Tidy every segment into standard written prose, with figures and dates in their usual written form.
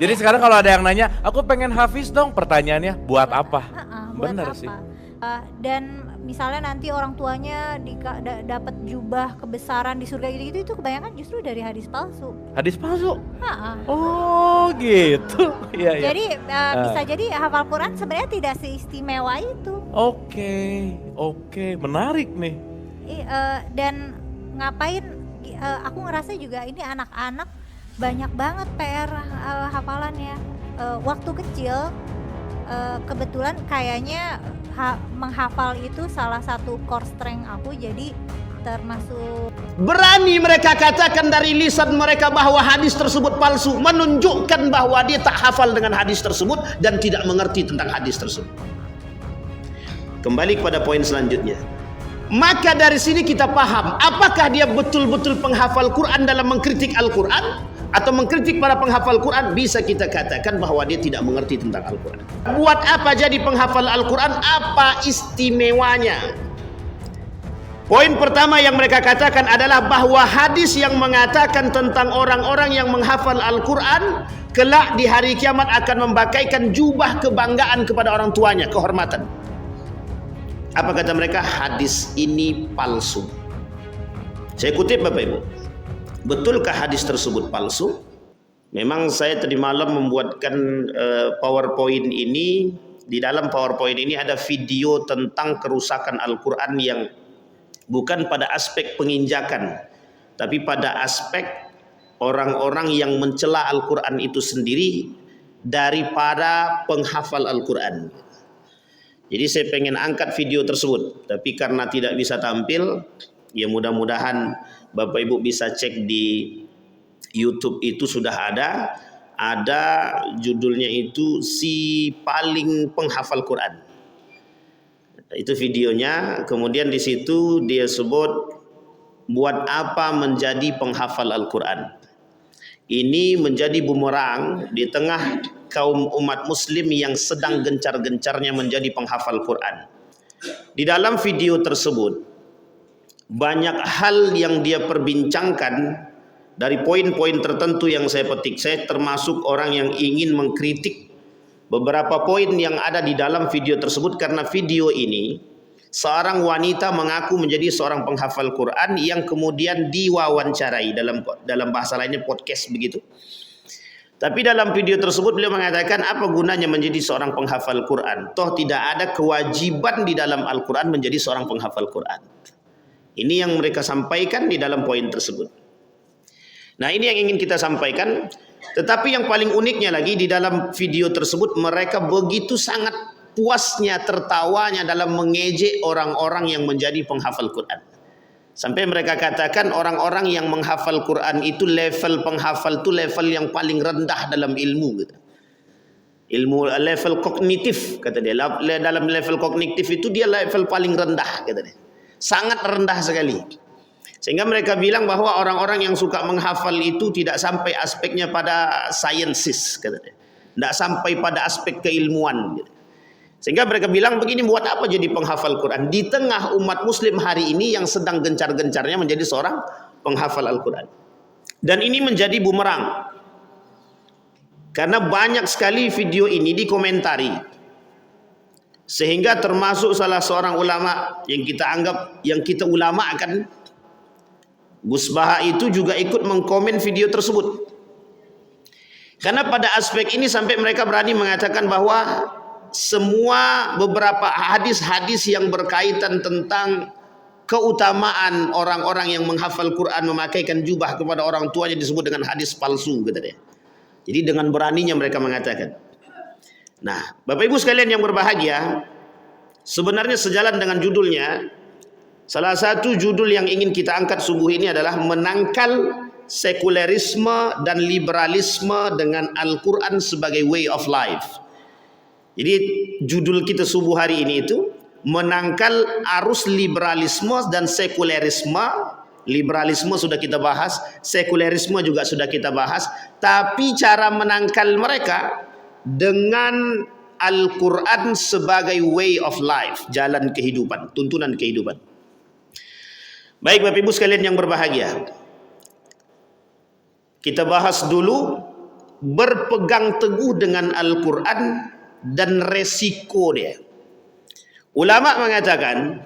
Jadi sekarang kalau ada yang nanya, aku pengen hafiz dong, pertanyaannya buat apa? Buat Bener apa? sih. Dan misalnya nanti orang tuanya dapat jubah kebesaran di surga gitu-gitu, itu kebanyakan justru dari hadis palsu. Hadis palsu? Ha-ha. Oh gitu. Iya iya. Jadi bisa jadi hafal Quran sebenarnya tidak seistimewa itu. Oke, menarik nih. Dan ngapain? Aku ngerasa juga ini anak-anak banyak banget PR hafalannya. Waktu kecil kebetulan kayaknya menghafal itu salah satu core strength aku, jadi termasuk berani mereka katakan dari lisan mereka bahwa hadis tersebut palsu, menunjukkan bahwa dia tak hafal dengan hadis tersebut dan tidak mengerti tentang hadis tersebut. Kembali kepada poin selanjutnya. Maka dari sini kita paham apakah dia betul-betul penghafal Quran dalam mengkritik Al-Quran, atau mengkritik para penghafal Quran. Bisa kita katakan bahwa dia tidak mengerti tentang Al-Quran. Buat apa jadi penghafal Al-Quran? Apa istimewanya? Poin pertama yang mereka katakan adalah bahwa hadis yang mengatakan tentang orang-orang yang menghafal Al-Quran kelak di hari kiamat akan membakaikan jubah kebanggaan kepada orang tuanya, kehormatan. Apa kata mereka? Hadis ini palsu. Saya kutip Bapak Ibu. Betulkah hadis tersebut palsu? Memang saya tadi malam membuatkan PowerPoint ini. Di dalam PowerPoint ini ada video tentang kerusakan Al-Quran yang bukan pada aspek penginjakan, tapi pada aspek orang-orang yang mencela Al-Quran itu sendiri daripada penghafal Al-Quran. Jadi saya pengen angkat video tersebut, tapi karena tidak bisa tampil, ya mudah-mudahan Bapak Ibu bisa cek di YouTube, itu sudah ada judulnya itu Si Paling Penghafal Quran. Itu videonya. Kemudian di situ dia sebut buat apa menjadi penghafal Al-Quran. Ini menjadi bumerang di tengah kaum umat muslim yang sedang gencar-gencarnya menjadi penghafal Quran. Di dalam video tersebut banyak hal yang dia perbincangkan dari poin-poin tertentu yang saya petik. Saya termasuk orang yang ingin mengkritik beberapa poin yang ada di dalam video tersebut, karena video ini seorang wanita mengaku menjadi seorang penghafal Quran yang kemudian diwawancarai, dalam bahasa lainnya podcast begitu. Tapi dalam video tersebut beliau mengatakan, apa gunanya menjadi seorang penghafal Quran? Toh tidak ada kewajiban di dalam Al-Quran menjadi seorang penghafal Quran. Ini yang mereka sampaikan di dalam poin tersebut. Nah, ini yang ingin kita sampaikan. Tetapi yang paling uniknya lagi, di dalam video tersebut mereka begitu sangat puasnya, tertawanya dalam mengejek orang-orang yang menjadi penghafal Quran. Sampai mereka katakan orang-orang yang menghafal Quran itu level penghafal itu level yang paling rendah dalam ilmu gitu. Ilmu level kognitif kata dia. Dalam level kognitif itu dia level paling rendah kata dia. Sangat rendah sekali. Sehingga mereka bilang bahwa orang-orang yang suka menghafal itu tidak sampai aspeknya pada sciences kata dia. Tidak sampai pada aspek keilmuan gitu. Sehingga mereka bilang begini, buat apa jadi penghafal Quran di tengah umat muslim hari ini yang sedang gencar-gencarnya menjadi seorang penghafal Al-Quran. Dan ini menjadi bumerang, karena banyak sekali video ini dikomentari, sehingga termasuk salah seorang ulama yang kita anggap, yang kita ulamakan, Gus Baha, itu juga ikut mengkomen video tersebut. Karena pada aspek ini sampai mereka berani mengatakan bahwa semua beberapa hadis-hadis yang berkaitan tentang keutamaan orang-orang yang menghafal Quran memakaikan jubah kepada orang tuanya disebut dengan hadis palsu kata dia. Jadi dengan beraninya mereka mengatakan. Nah, Bapak Ibu sekalian yang berbahagia, sebenarnya sejalan dengan judulnya, salah satu judul yang ingin kita angkat subuh ini adalah menangkal sekulerisme dan liberalisme dengan Al-Quran sebagai way of life. Jadi judul kita subuh hari ini itu menangkal arus liberalisme dan sekulerisme. Liberalisme sudah kita bahas, sekulerisme juga sudah kita bahas. Tapi cara menangkal mereka dengan Al-Quran sebagai way of life, jalan kehidupan, tuntunan kehidupan. Baik Bapak Ibu sekalian yang berbahagia, kita bahas dulu berpegang teguh dengan Al-Quran dan resiko dia. Ulama mengatakan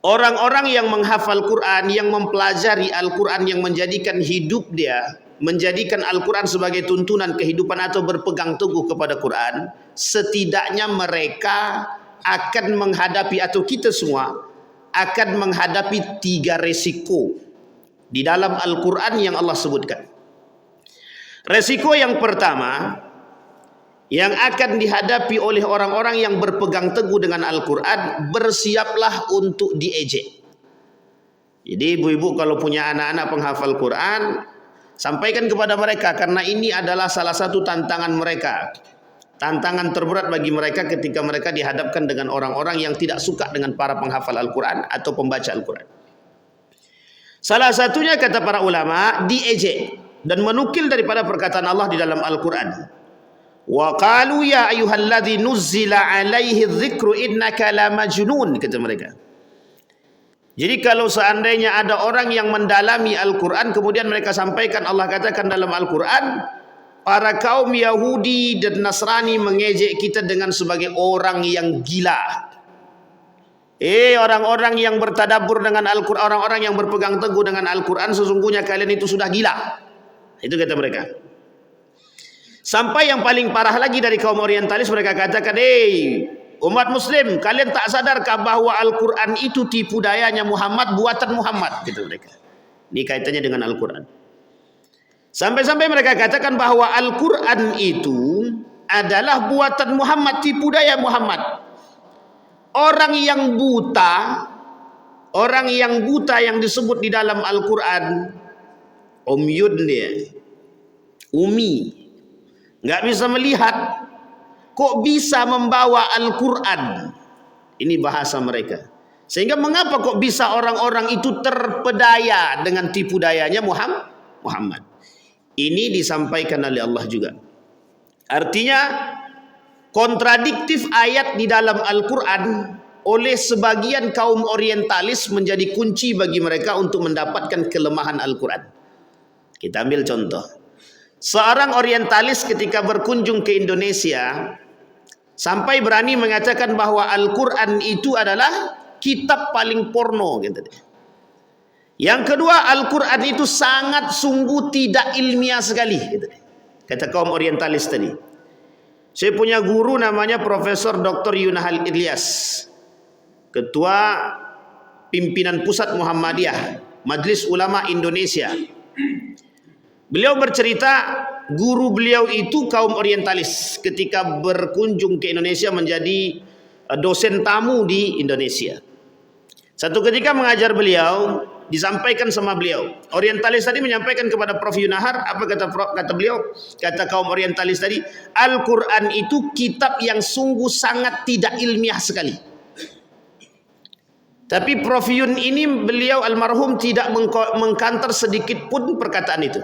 orang-orang yang menghafal Quran, yang mempelajari Al-Quran, yang menjadikan hidup dia, menjadikan Al-Quran sebagai tuntunan kehidupan atau berpegang teguh kepada Quran, setidaknya mereka akan menghadapi, atau kita semua akan menghadapi 3 resiko di dalam Al-Quran yang Allah sebutkan. Resiko yang pertama yang akan dihadapi oleh orang-orang yang berpegang teguh dengan Al-Quran, bersiaplah untuk diejek. Jadi ibu-ibu kalau punya anak-anak penghafal Quran, sampaikan kepada mereka, karena ini adalah salah satu tantangan mereka. Tantangan terberat bagi mereka ketika mereka dihadapkan dengan orang-orang yang tidak suka dengan para penghafal Al-Quran atau pembaca Al-Quran. Salah satunya kata para ulama, diejek. Dan menukil daripada perkataan Allah di dalam Al-Quran. Wa qalu ya ayyuhalladzi nuzzila alaihi dzikru innaka lamajnun, kata mereka. Jadi kalau seandainya ada orang yang mendalami Al-Quran, kemudian mereka sampaikan, Allah katakan dalam Al-Quran, para kaum Yahudi dan Nasrani mengejek kita dengan sebagai orang yang gila. Orang-orang yang bertadabbur dengan Al-Quran, orang-orang yang berpegang teguh dengan Al-Quran, sesungguhnya kalian itu sudah gila. Itu kata mereka. Sampai yang paling parah lagi dari kaum orientalis, mereka katakan, umat muslim, kalian tak sadarkah bahwa Al-Quran itu tipu dayanya Muhammad, buatan Muhammad, gitu mereka. Ini kaitannya dengan Al-Quran. Sampai-sampai mereka katakan bahwa Al-Quran itu adalah buatan Muhammad, tipu daya Muhammad. Orang yang buta yang disebut di dalam Al-Quran, umyun dia, umi, nggak bisa melihat, kok bisa membawa Al-Quran? Ini bahasa mereka. Sehingga mengapa kok bisa orang-orang itu terpedaya dengan tipu dayanya Muhammad? Ini disampaikan oleh Allah juga. Artinya kontradiktif ayat di dalam Al-Quran oleh sebagian kaum orientalis menjadi kunci bagi mereka untuk mendapatkan kelemahan Al-Quran. Kita ambil contoh. Seorang orientalis ketika berkunjung ke Indonesia sampai berani mengatakan bahwa Al-Quran itu adalah kitab paling porno, gitu. Yang kedua, Al-Quran itu sangat sungguh tidak ilmiah sekali, gitu. Kata kaum orientalis tadi. Saya punya guru namanya Profesor Dr. Yunahal Ilyas, Ketua Pimpinan Pusat Muhammadiyah, Majelis Ulama Indonesia. Beliau bercerita, guru beliau itu kaum orientalis ketika berkunjung ke Indonesia menjadi dosen tamu di Indonesia. Satu ketika mengajar beliau, disampaikan sama beliau, orientalis tadi menyampaikan kepada Prof Yunahar, apa kata beliau? Kata kaum orientalis tadi, Al-Quran itu kitab yang sungguh sangat tidak ilmiah sekali. Tapi Prof Yun ini, beliau almarhum, tidak mengkantar sedikit pun perkataan itu.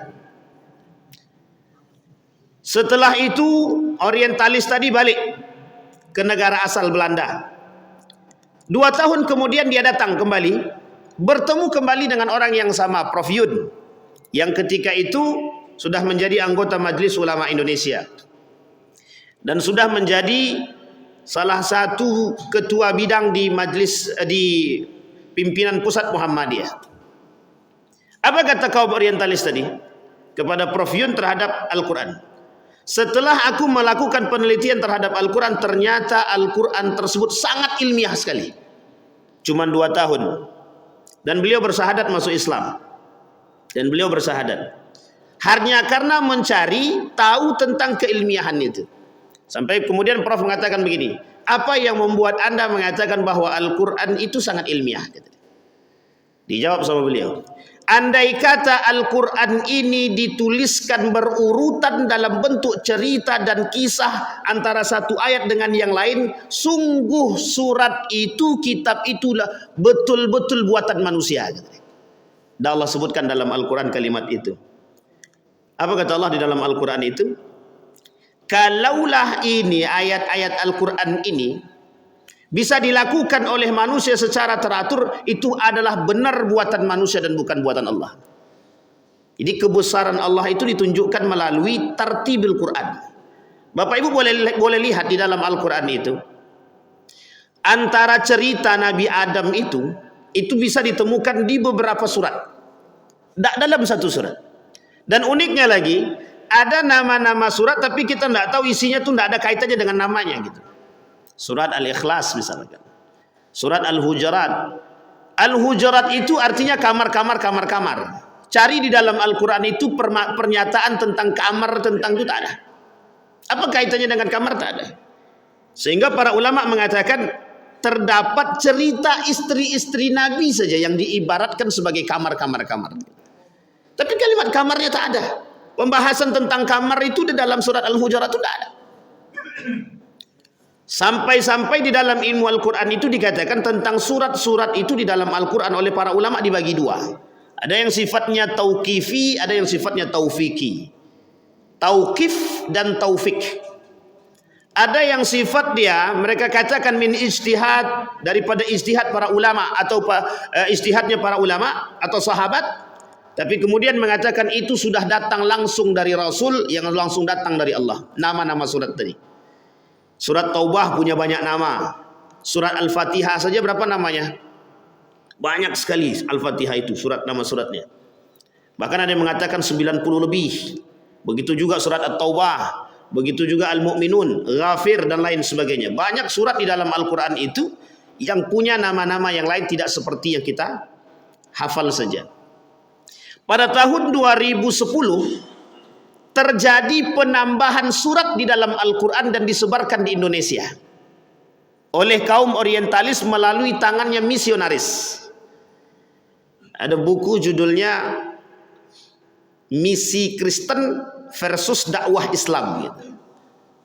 Setelah itu orientalis tadi balik ke negara asal Belanda. 2 tahun kemudian dia datang kembali, bertemu kembali dengan orang yang sama, Prof Yun, yang ketika itu sudah menjadi anggota Majelis Ulama Indonesia dan sudah menjadi salah satu ketua bidang di majelis, di pimpinan pusat Muhammadiyah. Apa kata kaum orientalis tadi kepada Prof Yun terhadap Al-Quran? Setelah aku melakukan penelitian terhadap Al-Quran, ternyata Al-Quran tersebut sangat ilmiah sekali. Cuman 2 tahun. Dan beliau bersahadat masuk Islam. Dan beliau bersahadat hanya karena mencari tahu tentang keilmiahan itu. Sampai kemudian Prof mengatakan begini, apa yang membuat Anda mengatakan bahwa Al-Quran itu sangat ilmiah? Dijawab sama beliau, andai kata Al-Quran ini dituliskan berurutan dalam bentuk cerita dan kisah antara satu ayat dengan yang lain, sungguh surat itu, kitab itulah betul-betul buatan manusia. Dan Allah sebutkan dalam Al-Quran kalimat itu. Apa kata Allah di dalam Al-Quran itu? Kalaulah ini ayat-ayat Al-Quran ini bisa dilakukan oleh manusia secara teratur, itu adalah benar buatan manusia dan bukan buatan Allah. Jadi kebesaran Allah itu ditunjukkan melalui tartibil Quran. Bapak Ibu boleh lihat di dalam Al-Quran itu, antara cerita Nabi Adam itu bisa ditemukan di beberapa surat, dalam satu surat. Dan uniknya lagi, ada nama-nama surat tapi kita tidak tahu isinya tuh tidak ada kaitannya dengan namanya gitu. Surat Al-Ikhlas misalkan, surat Al-Hujurat. Al-Hujurat itu artinya kamar-kamar. Cari di dalam Al-Quran itu pernyataan tentang kamar, tentang itu tak ada. Apa kaitannya dengan kamar? Tak ada. Sehingga para ulama mengatakan terdapat cerita istri-istri Nabi saja yang diibaratkan sebagai kamar-kamar. Tapi kalimat kamarnya tak ada. Pembahasan tentang kamar itu di dalam surat Al-Hujurat itu tak ada. Sampai-sampai di dalam ilmu Al-Quran itu dikatakan tentang surat-surat itu di dalam Al-Quran oleh para ulama dibagi dua. Ada yang sifatnya tauqifi, ada yang sifatnya taufiki. Tauqif dan taufik. Ada yang sifat dia, mereka katakan min ijtihad, daripada ijtihad para ulama atau ijtihadnya para ulama atau sahabat. Tapi kemudian mengatakan itu sudah datang langsung dari Rasul yang langsung datang dari Allah. Nama-nama surat tadi. Surat Taubah punya banyak nama. Surat Al-Fatihah saja berapa namanya? Banyak sekali Al-Fatihah itu nama suratnya. Bahkan ada yang mengatakan 90 lebih. Begitu juga surat At-Taubah, begitu juga Al-Mu'minun, Ghafir dan lain sebagainya. Banyak surat di dalam Al-Quran itu yang punya nama-nama yang lain tidak seperti yang kita hafal saja. Pada tahun 2010 terjadi penambahan surat di dalam Al-Quran dan disebarkan di Indonesia oleh kaum orientalis melalui tangannya misionaris. Ada buku judulnya Misi Kristen versus Dakwah Islam gitu.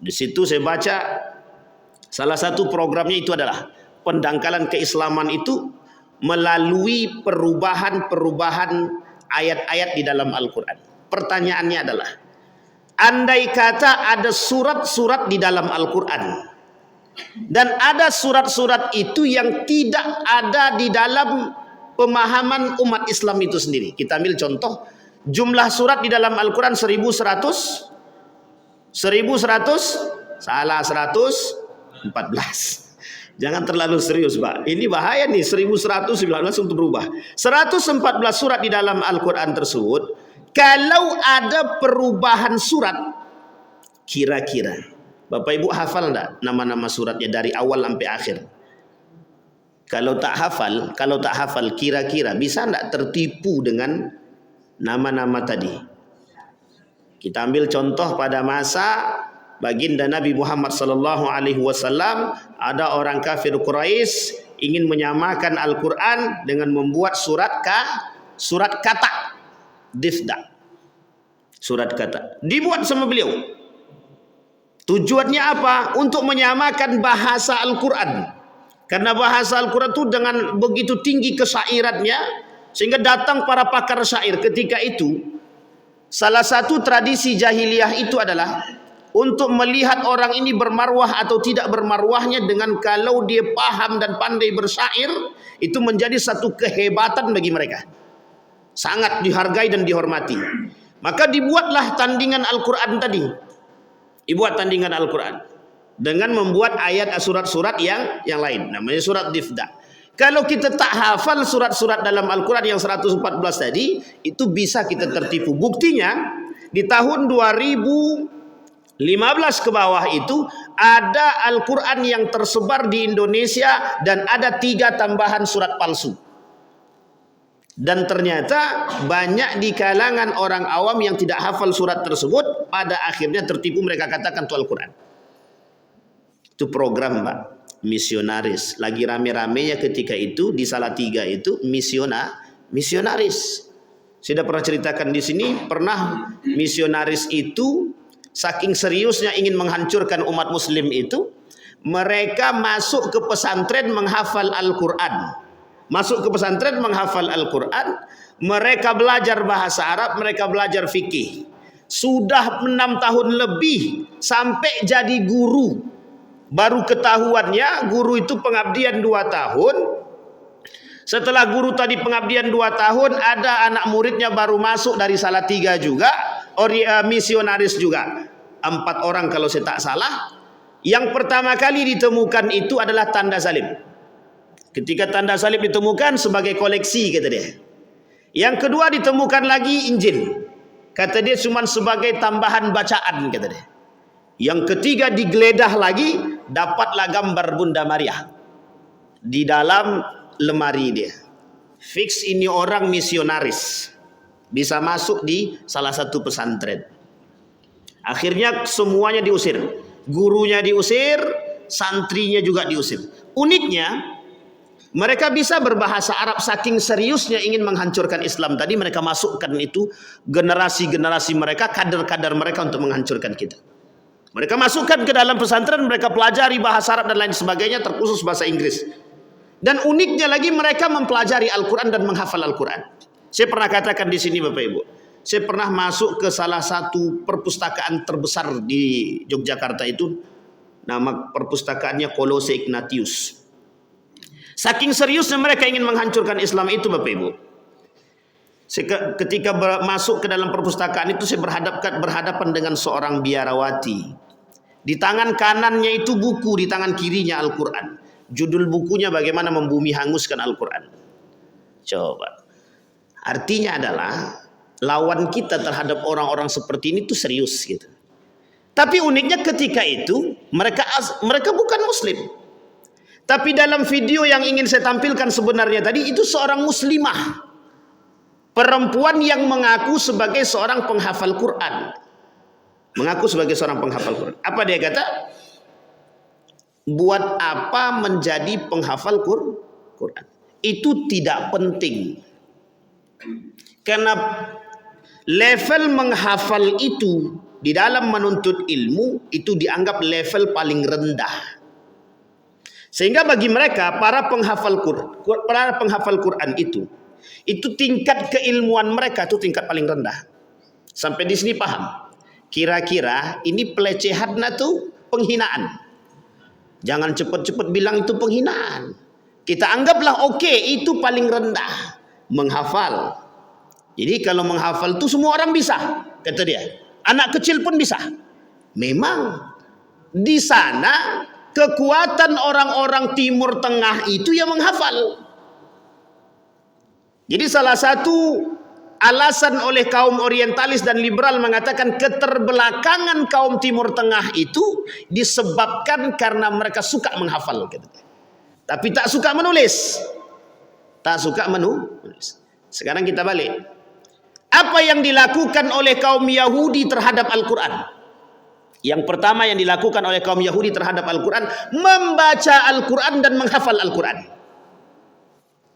Di situ saya baca salah satu programnya itu adalah pendangkalan keislaman itu melalui perubahan ayat-ayat di dalam Al-Quran. Pertanyaannya adalah, andai kata ada surat-surat di dalam Al-Quran dan ada surat-surat itu yang tidak ada di dalam pemahaman umat Islam itu sendiri. Kita ambil contoh, jumlah surat di dalam Al-Quran 1100, salah 114. Jangan terlalu serius Pak, ini bahaya nih. 1119 untuk berubah. 114 surat di dalam Al-Quran tersebut, kalau ada perubahan surat, kira-kira Bapak Ibu hafal enggak nama-nama suratnya dari awal sampai akhir? Kalau tak hafal kira-kira bisa enggak tertipu dengan nama-nama tadi? Kita ambil contoh pada masa baginda Nabi Muhammad sallallahu alaihi wasallam, ada orang kafir Quraisy ingin menyamakan Al-Qur'an dengan membuat surat kata difda. Surat kata dibuat sama beliau. Tujuannya apa? Untuk menyamakan bahasa Al-Qur'an. Karena bahasa Al-Quran itu dengan begitu tinggi kesairannya, sehingga datang para pakar syair ketika itu. Salah satu tradisi jahiliyah itu adalah untuk melihat orang ini bermarwah atau tidak bermarwahnya dengan kalau dia paham dan pandai bersyair, itu menjadi satu kehebatan bagi mereka. Sangat dihargai dan dihormati. Maka dibuatlah tandingan Al-Quran tadi. Dibuat tandingan Al-Quran dengan membuat ayat surat-surat yang lain, namanya surat difda. Kalau kita tak hafal surat-surat dalam Al-Quran yang 114 tadi, itu bisa kita tertipu. Buktinya di tahun 2015 ke bawah itu ada Al-Quran yang tersebar di Indonesia dan ada 3 tambahan surat palsu. Dan ternyata banyak di kalangan orang awam yang tidak hafal surat tersebut, pada akhirnya tertipu, mereka katakan itu Al-Quran. Itu program Pak, misionaris. Lagi rame-ramenya ketika itu di Salatiga itu misionaris. Saya sudah pernah ceritakan di sini, pernah misionaris itu saking seriusnya ingin menghancurkan umat muslim itu, mereka masuk ke pesantren menghafal Al-Quran. Mereka belajar bahasa Arab, mereka belajar fikih. Sudah 6 tahun lebih sampai jadi guru. Baru ketahuannya guru itu pengabdian 2 tahun, Setelah guru tadi pengabdian 2 tahun, ada anak muridnya baru masuk dari Salatiga juga, misionaris juga. 4 orang kalau saya tak salah. Yang pertama kali ditemukan itu adalah tanda salib. Ketika tanda salib ditemukan sebagai koleksi, kata dia. Yang kedua ditemukan lagi Injil. Kata dia cuma sebagai tambahan bacaan, kata dia. Yang ketiga digeledah lagi, dapatlah gambar Bunda Maria di dalam lemari dia. Fix ini orang misionaris, bisa masuk di salah satu pesantren. Akhirnya semuanya diusir, gurunya diusir, santrinya juga diusir. Uniknya, mereka bisa berbahasa Arab saking seriusnya ingin menghancurkan Islam. Tadi mereka masukkan itu generasi-generasi mereka, kader-kader mereka untuk menghancurkan kita. Mereka masukkan ke dalam pesantren, mereka pelajari bahasa Arab dan lain sebagainya, terkhusus bahasa Inggris. Dan uniknya lagi mereka mempelajari Al-Quran dan menghafal Al-Quran. Saya pernah katakan di sini Bapak Ibu, saya pernah masuk ke salah satu perpustakaan terbesar di Yogyakarta itu, nama perpustakaannya Kolose Ignatius. Saking seriusnya mereka ingin menghancurkan Islam itu Bapak Ibu. Ketika masuk ke dalam perpustakaan itu, saya berhadapan dengan seorang biarawati. Di tangan kanannya itu buku, di tangan kirinya Al-Quran. Judul bukunya bagaimana membumi hanguskan Al-Quran. Coba. Artinya adalah lawan kita terhadap orang-orang seperti ini itu serius gitu. Tapi uniknya ketika itu mereka bukan Muslim. Tapi dalam video yang ingin saya tampilkan sebenarnya tadi itu seorang muslimah, perempuan yang mengaku sebagai seorang penghafal Quran. Mengaku sebagai seorang penghafal Quran. Apa dia kata? Buat apa menjadi penghafal Quran? Itu tidak penting. Karena level menghafal itu di dalam menuntut ilmu itu dianggap level paling rendah. Sehingga bagi mereka para penghafal Quran itu tingkat keilmuan mereka itu tingkat paling rendah. Sampai di sini paham. Kira-kira ini pelecehan atau penghinaan? Jangan cepat-cepat bilang itu penghinaan. Kita anggaplah oke, itu paling rendah. Menghafal. Jadi kalau menghafal itu semua orang bisa, kata dia. Anak kecil pun bisa. Memang di sana kekuatan orang-orang Timur Tengah itu yang menghafal. Jadi salah satu alasan oleh kaum orientalis dan liberal mengatakan keterbelakangan kaum Timur Tengah itu disebabkan karena mereka suka menghafal, tapi tak suka menulis. Tak suka menulis. Sekarang kita balik. Apa yang dilakukan oleh kaum Yahudi terhadap Al-Quran? Yang pertama yang dilakukan oleh kaum Yahudi terhadap Al-Quran, membaca Al-Quran dan menghafal Al-Quran.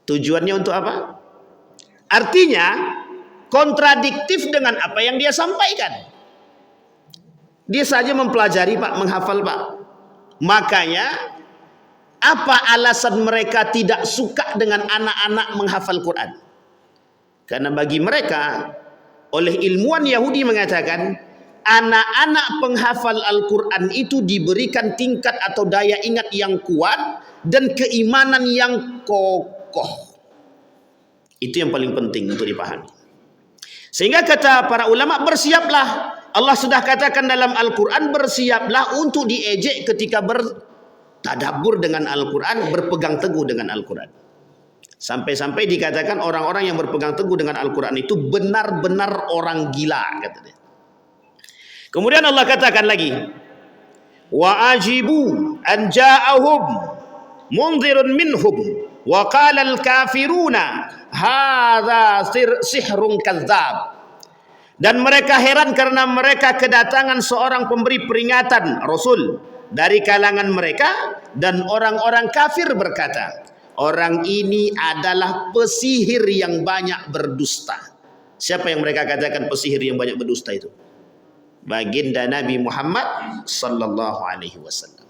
Tujuannya untuk apa? Artinya kontradiktif dengan apa yang dia sampaikan. Dia saja mempelajari Pak, menghafal Pak. Makanya apa alasan mereka tidak suka dengan anak-anak menghafal Quran? Karena bagi mereka, oleh ilmuwan Yahudi mengatakan, anak-anak penghafal Al-Quran itu diberikan tingkat atau daya ingat yang kuat dan keimanan yang kokoh. Itu yang paling penting untuk dipahami. Sehingga kata para ulama, bersiaplah. Allah sudah katakan dalam Al-Quran, bersiaplah untuk diejek ketika bertadabbur dengan Al-Quran, berpegang teguh dengan Al-Quran. Sampai-sampai dikatakan orang-orang yang berpegang teguh dengan Al-Quran itu benar-benar orang gila, kata dia. Kemudian Allah katakan lagi, wa ajibu an ja'ahum munzirun minhum wa qala al-kafiruna hadza sihrun kadzdzab. Dan mereka heran karena mereka kedatangan seorang pemberi peringatan, Rasul, dari kalangan mereka, dan orang-orang kafir berkata, orang ini adalah pesihir yang banyak berdusta. Siapa yang mereka katakan pesihir yang banyak berdusta itu? Baginda Nabi Muhammad sallallahu alaihi wasallam.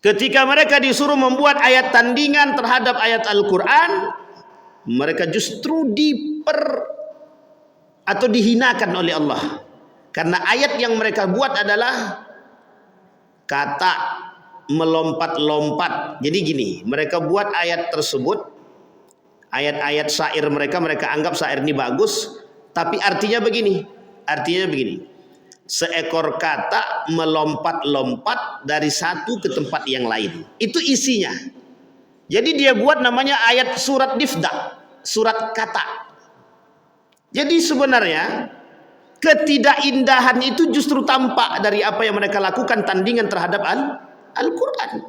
Ketika mereka disuruh membuat ayat tandingan terhadap ayat Al-Quran, mereka justru dihinakan oleh Allah. Karena ayat yang mereka buat adalah kata melompat-lompat. Jadi gini, mereka buat ayat tersebut Ayat-ayat syair mereka anggap syair ini bagus, tapi artinya begini. Seekor kata melompat-lompat dari satu ke tempat yang lain. Itu isinya. Jadi dia buat namanya ayat surat difda, surat kata. Jadi sebenarnya ketidakindahan itu justru tampak dari apa yang mereka lakukan tandingan terhadap Al-Quran.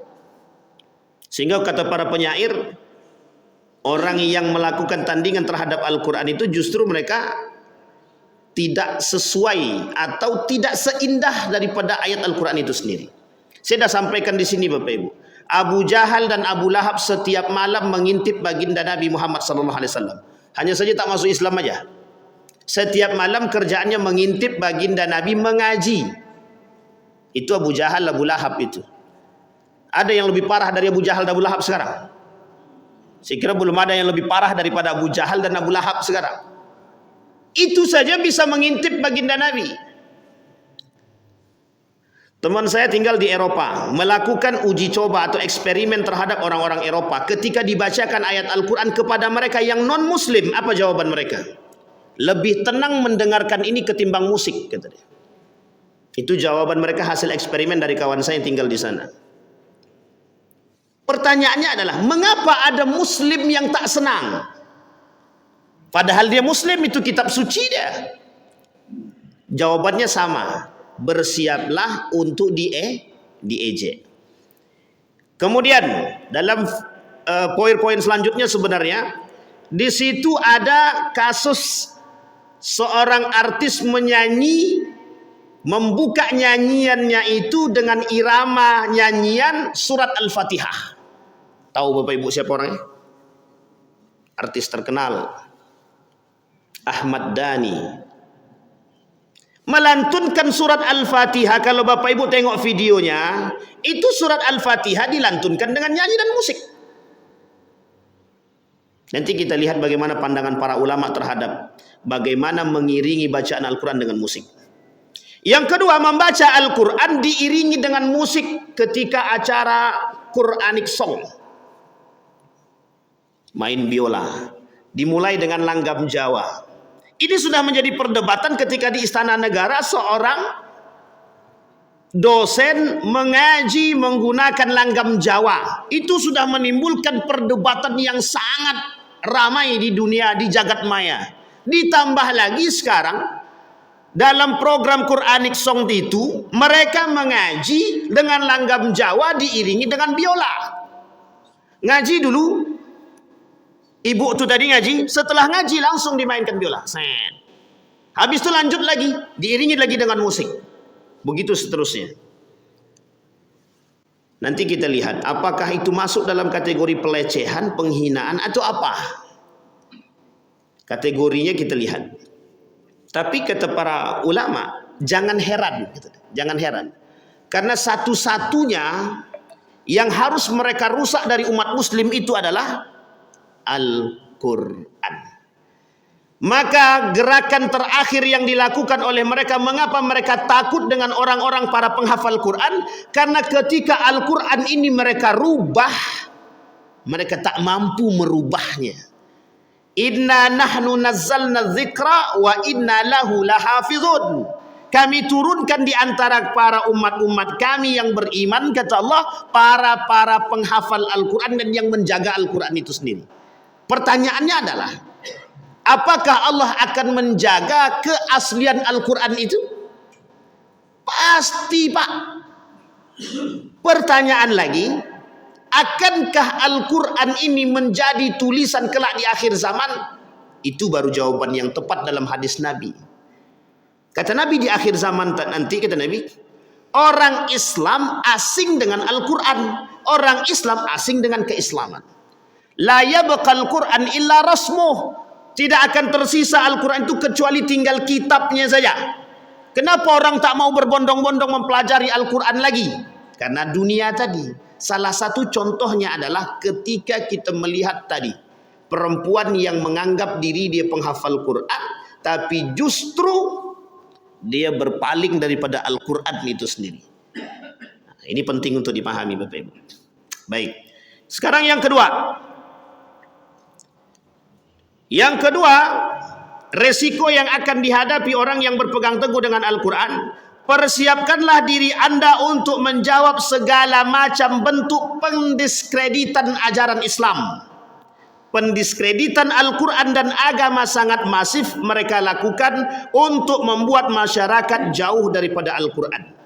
Sehingga kata para penyair, orang yang melakukan tandingan terhadap Al-Quran itu justru mereka tidak sesuai atau tidak seindah daripada ayat Al-Quran itu sendiri. Saya dah sampaikan di sini Bapak Ibu. Abu Jahal dan Abu Lahab setiap malam mengintip baginda Nabi Muhammad SAW. Hanya saja tak masuk Islam aja. Setiap malam kerjaannya mengintip baginda Nabi mengaji. Itu Abu Jahal, Abu Lahab itu. Ada yang lebih parah dari Abu Jahal dan Abu Lahab sekarang? Saya kira belum ada yang lebih parah daripada Abu Jahal dan Abu Lahab sekarang. Itu saja bisa mengintip baginda Nabi. Teman saya tinggal di Eropa, melakukan uji coba atau eksperimen terhadap orang-orang Eropa. Ketika dibacakan ayat Al-Quran kepada mereka yang non-Muslim, apa jawaban mereka? Lebih tenang mendengarkan ini ketimbang musik, kata dia. Itu jawaban mereka hasil eksperimen dari kawan saya yang tinggal di sana. Pertanyaannya adalah, mengapa ada Muslim yang tak senang? Padahal dia Muslim, itu kitab suci dia. Jawabannya sama, bersiaplah untuk diejek. Kemudian dalam poin-poin selanjutnya sebenarnya di situ ada kasus seorang artis menyanyi, membuka nyanyiannya itu dengan irama nyanyian surat Al-Fatihah. Tahu Bapak Ibu siapa orangnya? Artis terkenal, Ahmad Dhani. Melantunkan surat Al-Fatihah. Kalau Bapak Ibu tengok videonya, itu surat Al-Fatihah dilantunkan dengan nyanyi dan musik. Nanti kita lihat bagaimana pandangan para ulama terhadap bagaimana mengiringi bacaan Al-Quran dengan musik. Yang kedua, membaca Al-Quran diiringi dengan musik ketika acara Quranic song. Main biola. Dimulai dengan langgam Jawa. Ini sudah menjadi perdebatan ketika di Istana Negara seorang dosen mengaji menggunakan langgam Jawa. Itu sudah menimbulkan perdebatan yang sangat ramai di dunia, di jagat maya. Ditambah lagi sekarang dalam program Quranic Song itu mereka mengaji dengan langgam Jawa diiringi dengan biola. Ngaji dulu, ibu tu tadi ngaji, setelah ngaji langsung dimainkan biola. Set. Habis itu lanjut lagi, diiringi lagi dengan musik. Begitu seterusnya. Nanti kita lihat apakah itu masuk dalam kategori pelecehan, penghinaan atau apa. Kategorinya kita lihat. Tapi kata para ulama, jangan heran, jangan heran. Karena satu-satunya yang harus mereka rusak dari umat muslim itu adalah Al-Quran. Maka gerakan terakhir yang dilakukan oleh mereka, mengapa mereka takut dengan orang-orang para penghafal Quran? Karena ketika Al-Quran ini mereka rubah, mereka tak mampu merubahnya. Inna nahnu nazzalna dzikra wa inna lahu lahafizun. Kami turunkan di antara para umat-umat kami yang beriman, kata Allah, para penghafal Al-Quran dan yang menjaga Al-Quran itu sendiri. Pertanyaannya adalah, apakah Allah akan menjaga keaslian Al-Quran itu? Pasti, Pak. Pertanyaan lagi, akankah Al-Quran ini menjadi tulisan kelak di akhir zaman? Itu baru jawaban yang tepat dalam hadis Nabi. Kata Nabi di akhir zaman nanti, kata Nabi, orang Islam asing dengan Al-Quran, orang Islam asing dengan keislaman. La yabqal Quran illa rasmuh. Tidak akan tersisa Al-Quran itu kecuali tinggal kitabnya saja. Kenapa orang tak mau berbondong-bondong mempelajari Al-Quran lagi? Karena dunia tadi. Salah satu contohnya adalah ketika kita melihat tadi perempuan yang menganggap diri dia penghafal Quran, tapi justru dia berpaling daripada Al-Quran itu sendiri. Nah, ini penting untuk dipahami Bapak Ibu. Baik. Sekarang yang kedua. Yang kedua, resiko yang akan dihadapi orang yang berpegang teguh dengan Al-Quran, persiapkanlah diri Anda untuk menjawab segala macam bentuk pendiskreditan ajaran Islam. Pendiskreditan Al-Quran dan agama sangat masif mereka lakukan untuk membuat masyarakat jauh daripada Al-Quran.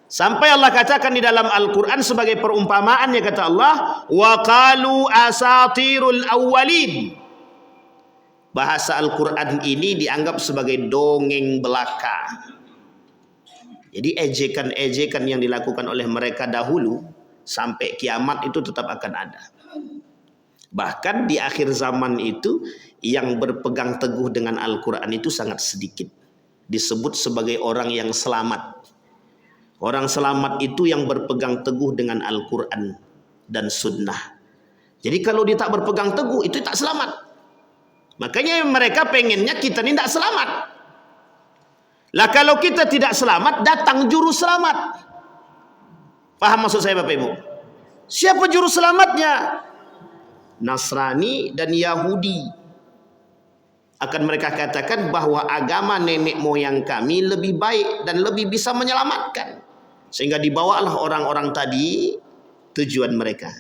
Sampai Allah katakan di dalam Al-Quran sebagai perumpamaan, ya kata Allah, wa qalu asatirul awwalin. Bahasa Al-Quran ini dianggap sebagai dongeng belaka. Jadi ejekan-ejekan yang dilakukan oleh mereka dahulu sampai kiamat itu tetap akan ada. Bahkan di akhir zaman itu yang berpegang teguh dengan Al-Quran itu sangat sedikit. Disebut sebagai orang yang selamat. Orang selamat itu yang berpegang teguh dengan Al-Quran dan Sunnah. Jadi kalau dia tak berpegang teguh, itu tak selamat. Makanya mereka pengennya kita ini tak selamat. Lah kalau kita tidak selamat, datang juru selamat. Paham maksud saya Bapak Ibu? Siapa juru selamatnya? Nasrani dan Yahudi. Akan mereka katakan bahwa agama nenek moyang kami lebih baik dan lebih bisa menyelamatkan. Sehingga dibawalah orang-orang tadi tujuan mereka.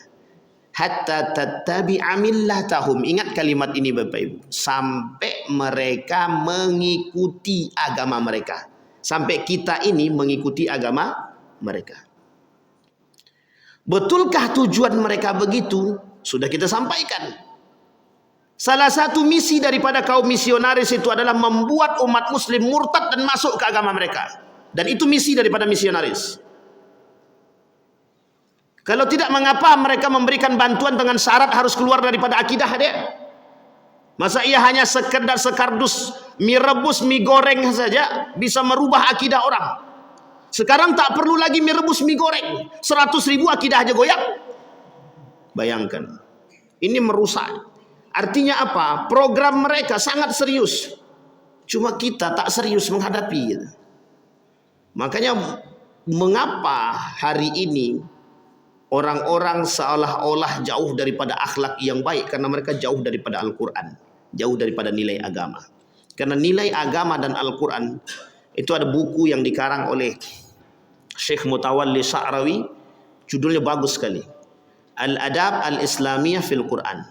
Hatta tattabi'a millatahum. Ingat kalimat ini Bapak Ibu. Sampai mereka mengikuti agama mereka. Sampai kita ini mengikuti agama mereka. Betulkah tujuan mereka begitu? Sudah kita sampaikan. Salah satu misi daripada kaum misionaris itu adalah membuat umat muslim murtad dan masuk ke agama mereka. Dan itu misi daripada misionaris. Kalau tidak, mengapa mereka memberikan bantuan dengan syarat harus keluar daripada akidah dia? Masa ia hanya sekedar sekardus mie rebus, mie goreng saja bisa merubah akidah orang? Sekarang tak perlu lagi mie rebus, mie goreng. 100.000 akidah aja goyang. Bayangkan. Ini merusak. Artinya apa? Program mereka sangat serius. Cuma kita tak serius menghadapi. Makanya mengapa hari ini orang-orang seolah-olah jauh daripada akhlak yang baik? Karena mereka jauh daripada Al-Quran. Jauh daripada nilai agama. Karena nilai agama dan Al-Quran, itu ada buku yang dikarang oleh Syekh Mutawalli Sya'rawi. Judulnya bagus sekali. Al-Adab Al-Islamiyah fil Quran.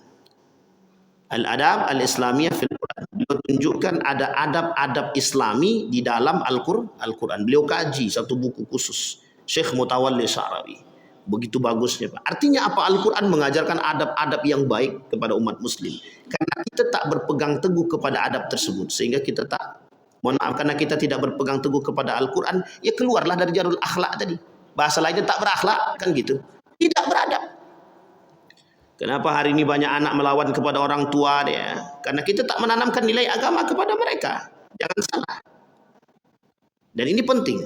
Al-Adab Al-Islamiyah fil Quran. Beliau tunjukkan ada adab-adab Islami di dalam Al-Quran. Beliau kaji satu buku khusus. Syekh Mutawalli Sya'rawi. Begitu bagusnya Pak. Artinya apa? Al-Quran mengajarkan adab-adab yang baik kepada umat muslim. Karena kita tak berpegang teguh kepada adab tersebut. Sehingga kita tak, mohon maaf, karena kita tidak berpegang teguh kepada Al-Quran, ya keluarlah dari jalur akhlak tadi. Bahasa lainnya tak berakhlak, kan gitu. Tidak beradab. Kenapa hari ini banyak anak melawan kepada orang tua dia? Karena kita tak menanamkan nilai agama kepada mereka. Jangan salah. Dan ini penting.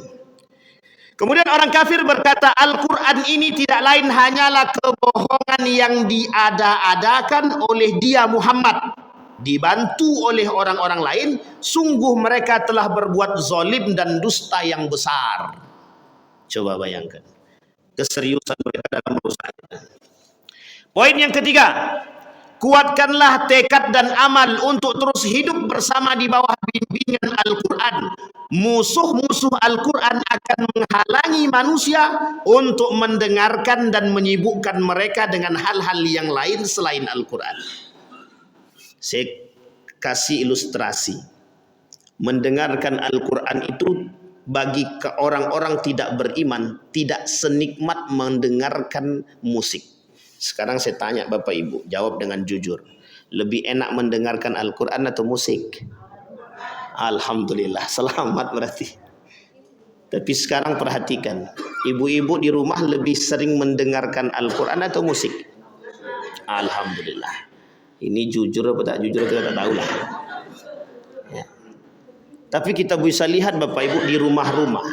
Kemudian orang kafir berkata, Al-Quran ini tidak lain hanyalah kebohongan yang diada-adakan oleh dia Muhammad, dibantu oleh orang-orang lain. Sungguh mereka telah berbuat zalim dan dusta yang besar. Coba bayangkan keseriusan mereka dalam merusaknya. Poin yang ketiga, kuatkanlah tekad dan amal untuk terus hidup bersama di bawah bimbingan Al-Quran. Musuh-musuh Al-Quran akan menghalangi manusia untuk mendengarkan dan menyibukkan mereka dengan hal-hal yang lain selain Al-Quran. Saya kasih ilustrasi. Mendengarkan Al-Quran itu bagi orang-orang tidak beriman tidak senikmat mendengarkan musik. Sekarang saya tanya Bapak Ibu, jawab dengan jujur. Lebih enak mendengarkan Al-Quran atau musik? Alhamdulillah, selamat berarti. Tapi sekarang perhatikan, ibu-ibu di rumah lebih sering mendengarkan Al-Quran atau musik? Alhamdulillah. Ini jujur apa tak jujur kita tak tahu lah. Ya. Tapi kita bisa lihat Bapak Ibu di rumah-rumah,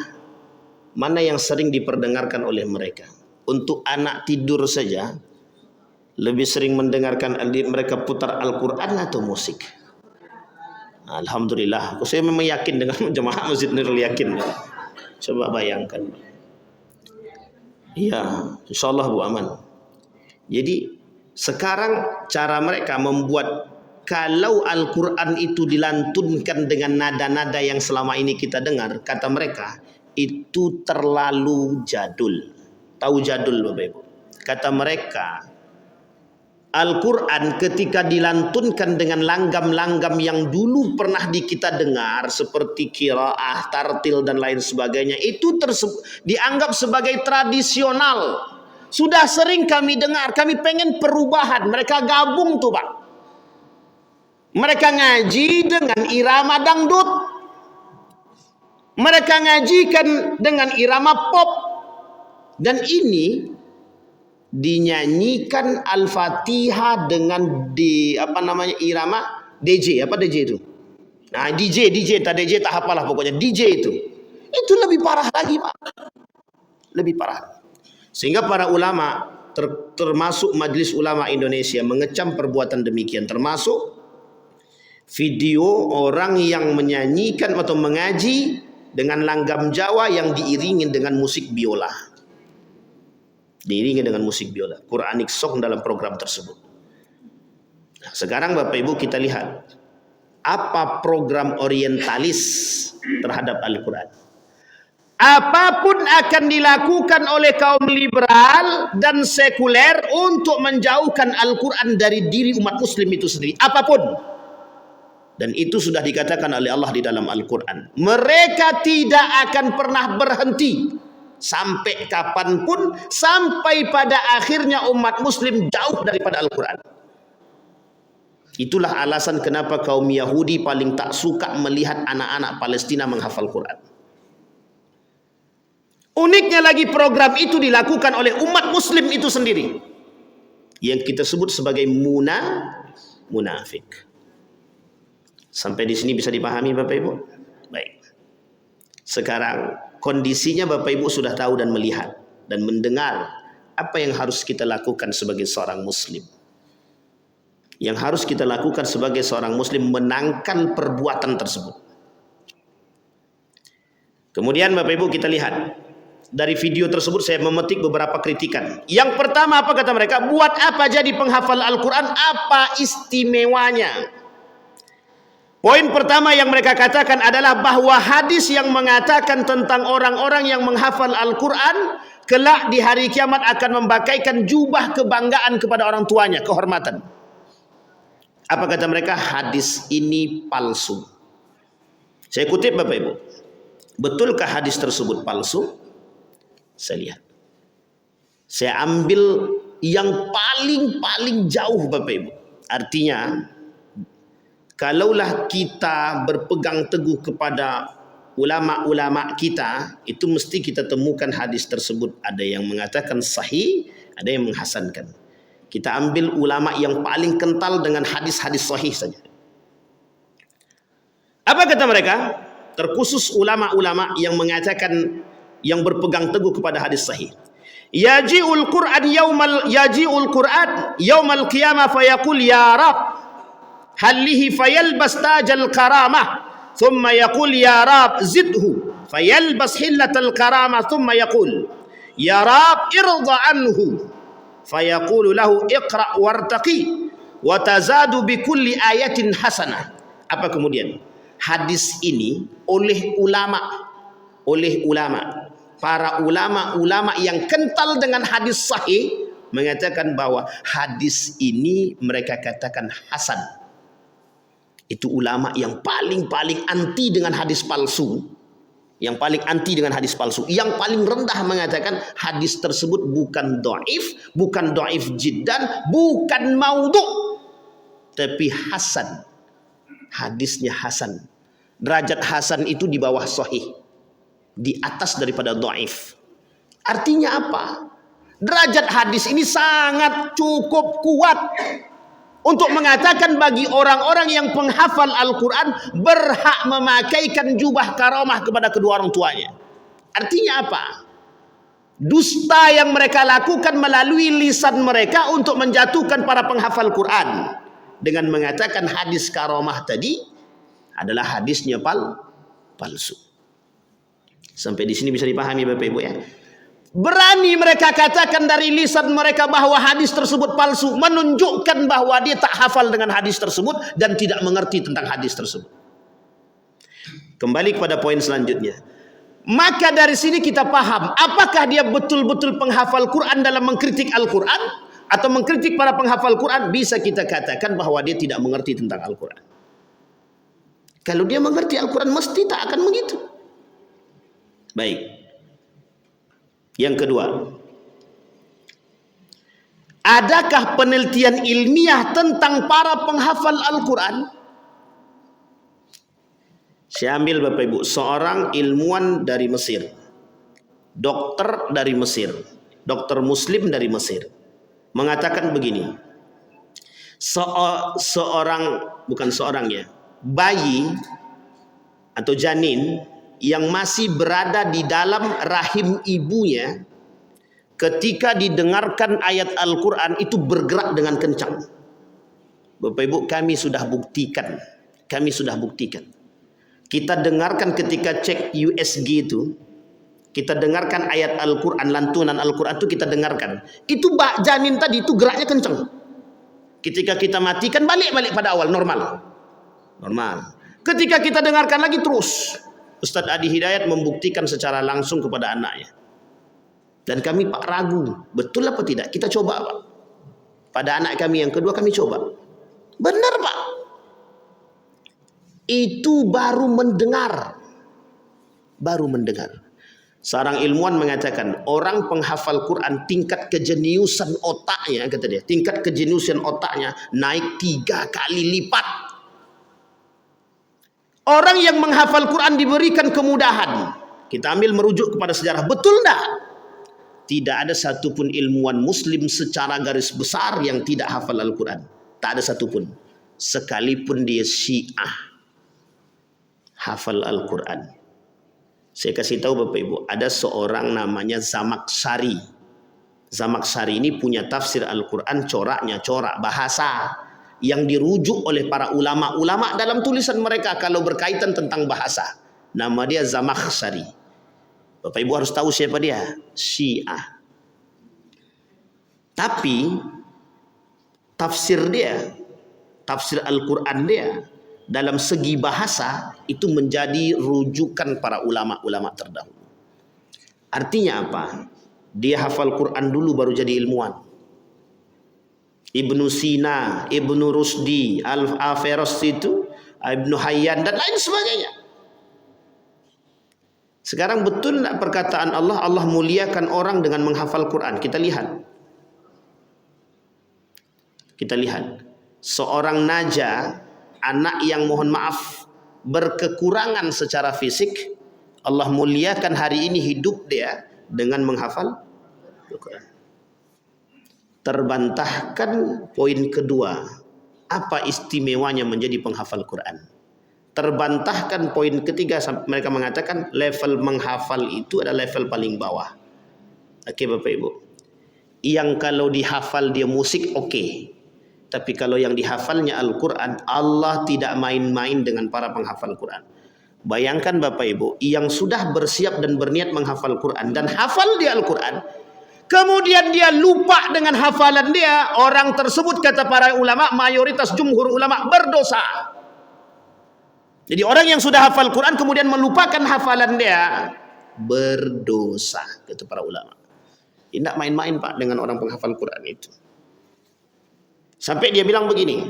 mana yang sering diperdengarkan oleh mereka. Untuk anak tidur saja, lebih sering mendengarkan mereka putar Al-Quran atau musik? Alhamdulillah. Saya memang yakin dengan jemaah Masjid Nurul Yakin. Coba bayangkan. Iya, insyaAllah Bu Aman. Jadi sekarang cara mereka membuat kalau Al-Quran itu dilantunkan dengan nada-nada yang selama ini kita dengar, kata mereka, itu terlalu jadul. Tahu jadul Bapak Ibu? Kata mereka, Al-Quran ketika dilantunkan dengan langgam-langgam yang dulu pernah kita dengar, seperti qiraah, tartil, dan lain sebagainya, itu dianggap sebagai tradisional. Sudah sering kami dengar, kami pengen perubahan. Mereka gabung tuh Pak. Mereka ngaji dengan irama dangdut. Mereka ngajikan dengan irama pop. Dan ini dinyanyikan Al-Fatihah dengan irama DJ. Apa DJ itu? Nah, DJ tak apalah pokoknya DJ itu. Itu lebih parah lagi, Pak. Lebih parah. Sehingga para ulama termasuk Majelis Ulama Indonesia mengecam perbuatan demikian, termasuk video orang yang menyanyikan atau mengaji dengan langgam Jawa yang diiringi dengan musik biola. Diiringi dengan musik biola, Quranic song dalam program tersebut. Nah, sekarang Bapak Ibu kita lihat apa program orientalis terhadap Al-Quran. Apapun akan dilakukan oleh kaum liberal dan sekuler untuk menjauhkan Al-Quran dari diri umat muslim itu sendiri. Apapun. Dan itu sudah dikatakan oleh Allah di dalam Al-Quran. Mereka tidak akan pernah berhenti. Sampai kapanpun. Sampai pada akhirnya umat muslim jauh daripada Al-Quran. Itulah alasan kenapa kaum Yahudi paling tak suka melihat anak-anak Palestina menghafal Quran. Uniknya lagi program itu dilakukan oleh umat muslim itu sendiri. Yang kita sebut sebagai munafik. Sampai di sini bisa dipahami Bapak Ibu? Baik. Sekarang kondisinya Bapak Ibu sudah tahu dan melihat dan mendengar apa yang harus kita lakukan sebagai seorang muslim. Yang harus kita lakukan sebagai seorang muslim menangkal perbuatan tersebut. Kemudian Bapak Ibu kita lihat dari video tersebut saya memetik beberapa kritikan. Yang pertama apa kata mereka? Buat apa jadi penghafal Al-Quran? Apa istimewanya? Poin pertama yang mereka katakan adalah bahwa hadis yang mengatakan tentang orang-orang yang menghafal Al-Quran kelak di hari kiamat akan membakaikan jubah kebanggaan kepada orang tuanya, kehormatan. Apa kata mereka? Hadis ini palsu. Saya kutip Bapak Ibu. Betulkah hadis tersebut palsu? Saya lihat. Saya ambil yang paling jauh Bapak Ibu. Artinya, kalaulah kita berpegang teguh kepada ulama-ulama kita, itu mesti kita temukan hadis tersebut. Ada yang mengatakan sahih, ada yang menghasankan. Kita ambil ulama yang paling kental dengan hadis-hadis sahih saja. Apa kata mereka? Terkhusus ulama-ulama yang mengatakan, yang berpegang teguh kepada hadis sahih. Yaji'ul Qur'an yaumal qiyamah fayaqul ya Rab halihi fayalbas tajal karamah thumma yaqul ya Rab zidhu fayalbas hillatal karamah thumma yaqul ya Rab irda anhu fayaqulu lahu iqra' wartaqi wa tazadu bi kulli ayatin hasanah. Apa kemudian? Hadis ini oleh ulama, para ulama yang kental dengan hadis sahih mengatakan bahwa hadis ini mereka katakan hasan. Itu ulama yang paling anti dengan hadis palsu. Yang paling anti dengan hadis palsu. Yang paling rendah mengatakan hadis tersebut bukan dhaif, bukan dhaif jiddan, bukan maudhu', tapi hasan. Hadisnya hasan. Derajat hasan itu di bawah sahih, di atas daripada dhaif. Artinya apa? Derajat hadis ini sangat cukup kuat untuk mengatakan bagi orang-orang yang penghafal Al-Quran berhak memakaikan jubah karamah kepada kedua orang tuanya. Artinya apa? Dusta yang mereka lakukan melalui lisan mereka untuk menjatuhkan para penghafal Quran dengan mengatakan hadis karamah tadi adalah hadisnya palsu. Sampai di sini bisa dipahami Bapak Ibu ya. Berani mereka katakan dari lisan mereka bahwa hadis tersebut palsu, menunjukkan bahwa dia tak hafal dengan hadis tersebut dan tidak mengerti tentang hadis tersebut. Kembali kepada poin selanjutnya. Maka dari sini kita paham, apakah dia betul-betul penghafal Quran dalam mengkritik Al-Quran, atau mengkritik para penghafal Quran, bisa kita katakan bahwa dia tidak mengerti tentang Al-Quran. Kalau dia mengerti Al-Quran, mesti tak akan begitu. Baik. Yang kedua, adakah penelitian ilmiah tentang para penghafal Al-Quran? Saya ambil Bapak Ibu, seorang ilmuwan dari Mesir, dokter dari Mesir, dokter muslim dari Mesir, mengatakan begini, bayi atau janin yang masih berada di dalam rahim ibunya, ketika didengarkan ayat Al-Quran itu bergerak dengan kencang. Bapak Ibu, kami sudah buktikan. Kita dengarkan ketika cek USG itu, kita dengarkan ayat Al-Quran, lantunan Al-Quran itu kita dengarkan. Itu janin tadi itu geraknya kencang. Ketika kita matikan, balik pada awal, normal. Ketika kita dengarkan lagi terus. Ustadz Adi Hidayat membuktikan secara langsung kepada anaknya. Dan kami Pak ragu, betul apa tidak? Kita coba Pak. Pada anak kami yang kedua kami coba. Benar Pak. Itu baru mendengar. Seorang ilmuwan mengatakan, orang penghafal Quran tingkat kejeniusan otaknya, kata dia, tingkat kejeniusan otaknya naik 3 kali lipat. Orang yang menghafal Quran diberikan kemudahan. Kita ambil merujuk kepada sejarah. Betul enggak? Tidak ada satupun ilmuwan muslim secara garis besar yang tidak hafal Al-Quran. Tak ada satupun. Sekalipun dia Syiah, hafal Al-Quran. Saya kasih tahu Bapak Ibu, ada seorang namanya Zamakhsyari. Zamakhsyari ini punya tafsir Al-Quran, coraknya corak bahasa yang dirujuk oleh para ulama-ulama dalam tulisan mereka kalau berkaitan tentang bahasa. Nama dia Zamakhsyari. Bapak Ibu harus tahu siapa dia. Syiah. Tapi tafsir dia, tafsir Al-Quran dia, dalam segi bahasa itu menjadi rujukan para ulama-ulama terdahulu. Artinya apa? Dia hafal Quran dulu baru jadi ilmuwan. Ibnu Sina, Ibnu Rusdi, Al-Averroes itu, Ibnu Hayyan dan lain sebagainya. Sekarang betul tidak perkataan Allah, Allah muliakan orang dengan menghafal Quran? Kita lihat. Seorang Naja, anak yang mohon maaf berkekurangan secara fisik, Allah muliakan hari ini hidup dia dengan menghafal Al-Quran. Terbantahkan poin kedua, apa istimewanya menjadi penghafal Quran. Terbantahkan poin ketiga, mereka mengatakan level menghafal itu adalah level paling bawah. Oke Bapak Ibu, yang kalau dihafal dia musik oke. Tapi kalau yang dihafalnya Al-Quran, Allah tidak main-main dengan para penghafal Quran. Bayangkan Bapak Ibu, yang sudah bersiap dan berniat menghafal Quran dan hafal di Al-Quran, kemudian dia lupa dengan hafalan dia, orang tersebut kata para ulama, mayoritas jumhur ulama berdosa. Jadi orang yang sudah hafal Quran kemudian melupakan hafalan dia, berdosa, kata para ulama. Tidak main-main Pak dengan orang penghafal Quran itu. Sampai dia bilang begini,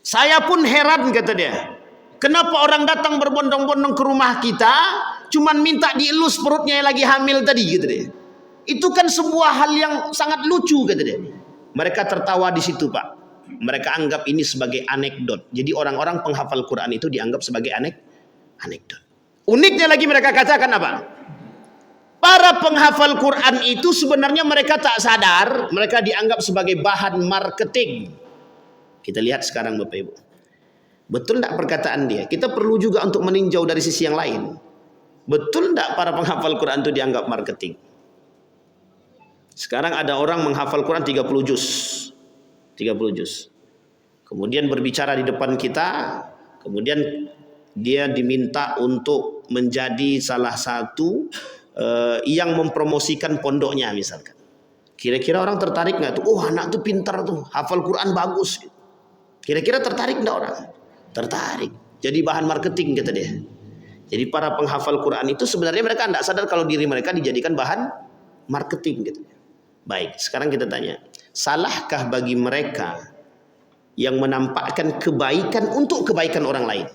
saya pun heran kata dia, kenapa orang datang berbondong-bondong ke rumah kita, cuman minta dielus perutnya yang lagi hamil tadi, gitu dia. Itu kan sebuah hal yang sangat lucu, kata dia. Mereka tertawa di situ Pak. Mereka anggap ini sebagai anekdot. Jadi orang-orang penghafal Quran itu dianggap sebagai anekdot. Uniknya lagi mereka katakan apa? Para penghafal Quran itu sebenarnya mereka tak sadar, mereka dianggap sebagai bahan marketing. Kita lihat sekarang Bapak Ibu. Betul tidak perkataan dia? Kita perlu juga untuk meninjau dari sisi yang lain. Betul tidak para penghafal Quran itu dianggap marketing? Sekarang ada orang menghafal Quran 30 juz. Kemudian berbicara di depan kita, kemudian dia diminta untuk menjadi salah satu yang mempromosikan pondoknya misalkan. Kira-kira orang tertarik nggak tuh? Oh, anak tuh pintar tuh, hafal Quran bagus. Kira-kira tertarik nggak orang? Tertarik. Jadi bahan marketing kata dia. Jadi para penghafal Quran itu sebenarnya mereka tidak sadar kalau diri mereka dijadikan bahan marketing gitu. Baik, sekarang kita tanya, salahkah bagi mereka yang menampakkan kebaikan untuk kebaikan orang lain?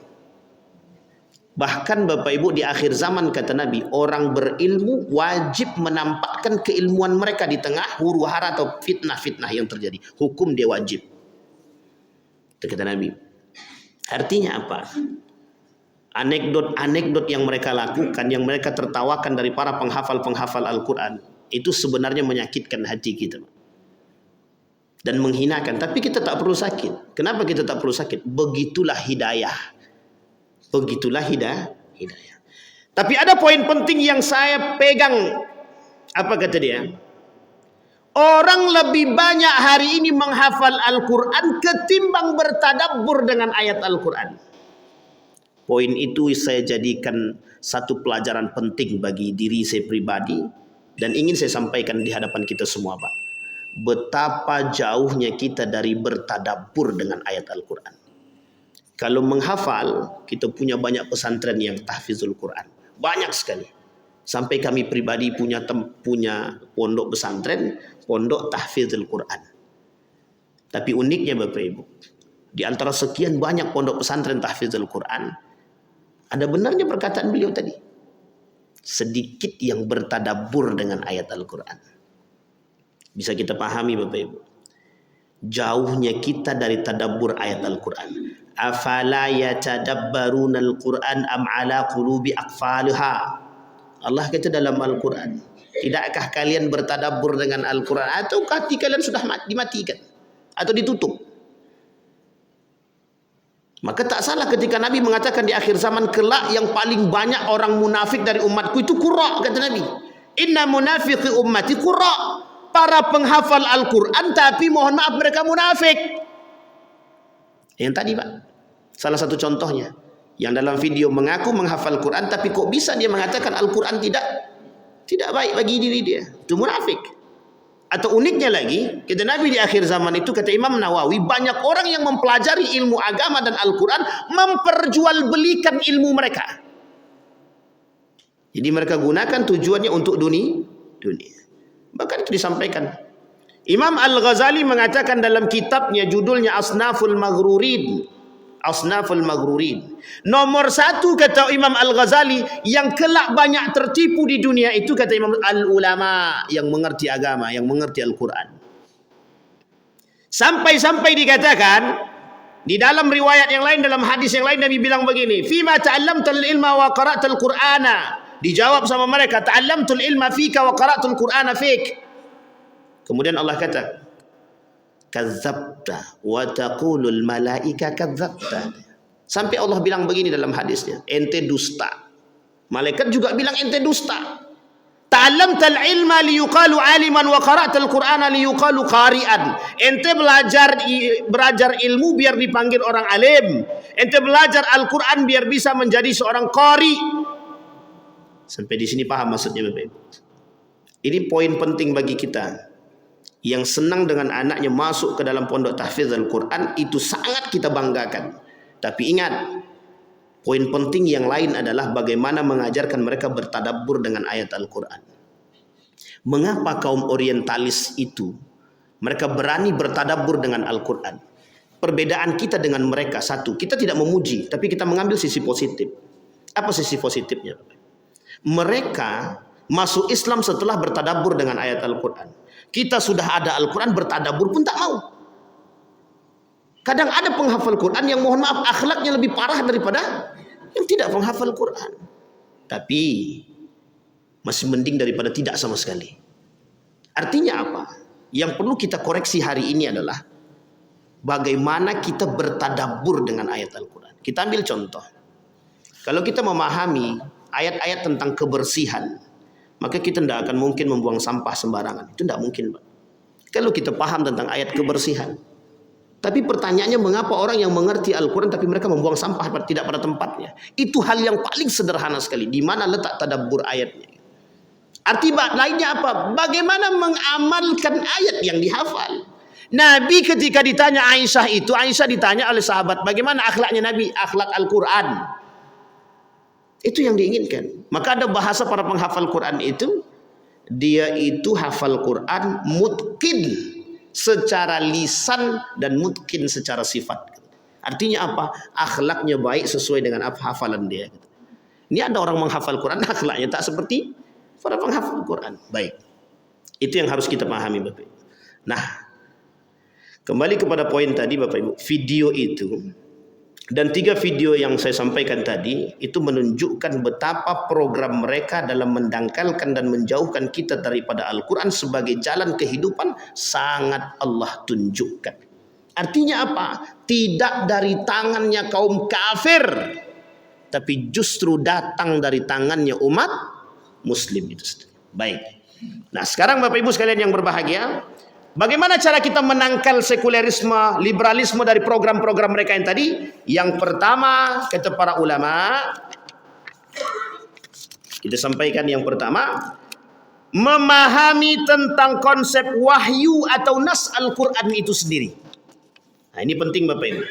Bahkan Bapak Ibu di akhir zaman kata Nabi, orang berilmu wajib menampakkan keilmuan mereka di tengah huru-hara atau fitnah-fitnah yang terjadi. Hukum dia wajib. Itu kata Nabi. Artinya apa? Anekdot-anekdot yang mereka lakukan, yang mereka tertawakan dari para penghafal-penghafal Al-Quran, itu sebenarnya menyakitkan hati kita dan menghinakan. Tapi kita tak perlu sakit. Kenapa kita tak perlu sakit? Begitulah hidayah. Begitulah hidayah. Tapi ada poin penting yang saya pegang. Apa kata dia? Orang lebih banyak hari ini menghafal Al-Quran ketimbang bertadabbur dengan ayat Al-Quran. Poin itu saya jadikan satu pelajaran penting bagi diri saya pribadi dan ingin saya sampaikan di hadapan kita semua, Pak. Betapa jauhnya kita dari bertadabbur dengan ayat Al-Quran. Kalau menghafal, kita punya banyak pesantren yang tahfizul Quran. Banyak sekali. Sampai kami pribadi punya pondok pesantren, pondok tahfizul Quran. Tapi uniknya Bapak Ibu, di antara sekian banyak pondok pesantren tahfizul Quran, ada benarnya perkataan beliau tadi. Sedikit yang bertadabbur dengan ayat Al-Quran. Bisa kita pahami Bapak Ibu. Jauhnya kita dari tadabbur ayat Al-Quran. Afala yatadabbaruna al-Quran am ala qulubi aqfalha. Allah kata dalam Al-Quran, tidakkah kalian bertadabbur dengan Al-Quran atau hati kalian sudah dimatikan atau ditutup? Maka tak salah ketika Nabi mengatakan di akhir zaman kelak yang paling banyak orang munafik dari umatku itu qurra, kata Nabi. Inna munafiqi ummati qurra. Para penghafal Al-Quran tapi mohon maaf mereka munafik. Yang tadi Pak, salah satu contohnya, yang dalam video mengaku menghafal Quran tapi kok bisa dia mengatakan Al-Quran tidak baik bagi diri dia. Itu munafik. Atau uniknya lagi, kata Nabi di akhir zaman itu, kata Imam Nawawi, banyak orang yang mempelajari ilmu agama dan Al-Quran memperjualbelikan ilmu mereka. Jadi mereka gunakan tujuannya untuk dunia. Bahkan itu disampaikan. Imam Al-Ghazali mengatakan dalam kitabnya judulnya Asnaful Maghrurin. Asnaful Maghrurin. Nomor satu kata Imam Al-Ghazali yang kelak banyak tertipu di dunia itu kata Imam Al-Ulama yang mengerti agama, yang mengerti Al-Quran. Sampai-sampai dikatakan di dalam riwayat yang lain, dalam hadis yang lain Nabi bilang begini, "Fima ta'allamtal ilma wa qara'tal Qur'ana." Dijawab sama mereka, "Ta'allamtul ilma fika wa qara'tul Qur'ana fik." Kemudian Allah kata, "Kadzabta wa taqulul malaika kadzabta." Sampai Allah bilang begini dalam hadisnya, ente dusta. Malaikat juga bilang ente dusta. Ta'allamtal ilma liyuqalu aliman wa qara'tal Qur'ana liyuqalu qari'an. Ente belajar ilmu biar dipanggil orang alim. Ente belajar Al-Quran biar bisa menjadi seorang qari. Sampai di sini paham maksudnya Bapak Ibu. Ini poin penting bagi kita yang senang dengan anaknya masuk ke dalam pondok tahfiz Al-Quran, itu sangat kita banggakan. Tapi ingat, poin penting yang lain adalah bagaimana mengajarkan mereka bertadabbur dengan ayat Al-Quran. Mengapa kaum orientalis itu mereka berani bertadabbur dengan Al-Quran? Perbedaan kita dengan mereka, satu, kita tidak memuji, tapi kita mengambil sisi positif. Apa sisi positifnya? Mereka masuk Islam setelah bertadabbur dengan ayat Al-Quran. Kita sudah ada Al-Quran, bertadabbur pun tak mau. Kadang ada penghafal Quran yang mohon maaf akhlaknya lebih parah daripada yang tidak penghafal Quran. Tapi masih mending daripada tidak sama sekali. Artinya apa? Yang perlu kita koreksi hari ini adalah bagaimana kita bertadabbur dengan ayat Al-Quran. Kita ambil contoh. Kalau kita memahami ayat-ayat tentang kebersihan, maka kita tidak akan mungkin membuang sampah sembarangan. Itu tidak mungkin, Pak. Kalau kita paham tentang ayat kebersihan. Tapi pertanyaannya, mengapa orang yang mengerti Al-Quran tapi mereka membuang sampah tidak pada tempatnya? Itu hal yang paling sederhana sekali. Di mana letak tadabbur ayatnya? Arti lainnya apa? Bagaimana mengamalkan ayat yang dihafal. Nabi ketika ditanya Aisyah itu, Aisyah ditanya oleh sahabat, bagaimana akhlaknya Nabi? Akhlak Al-Quran. Itu yang diinginkan. Maka ada bahasa para penghafal Quran itu, dia itu hafal Quran mutqin secara lisan dan mutqin secara sifat. Artinya apa? Akhlaknya baik sesuai dengan apa hafalan dia. Ini ada orang menghafal Quran, akhlaknya tak seperti para penghafal Quran. Baik. Itu yang harus kita pahami, Bapak Ibu. Nah, kembali kepada poin tadi, Bapak Ibu. Video itu dan 3 video yang saya sampaikan tadi itu menunjukkan betapa program mereka dalam mendangkalkan dan menjauhkan kita daripada Al-Quran sebagai jalan kehidupan sangat Allah tunjukkan. Artinya apa? Tidak dari tangannya kaum kafir, tapi justru datang dari tangannya umat Muslim itu sendiri. Baik. Nah, sekarang Bapak Ibu sekalian yang berbahagia, bagaimana cara kita menangkal sekulerisme, liberalisme dari program-program mereka yang tadi? Yang pertama, kata para ulama, kita sampaikan yang pertama, memahami tentang konsep wahyu atau nas Al-Quran itu sendiri. Nah, ini penting Bapak Ibu.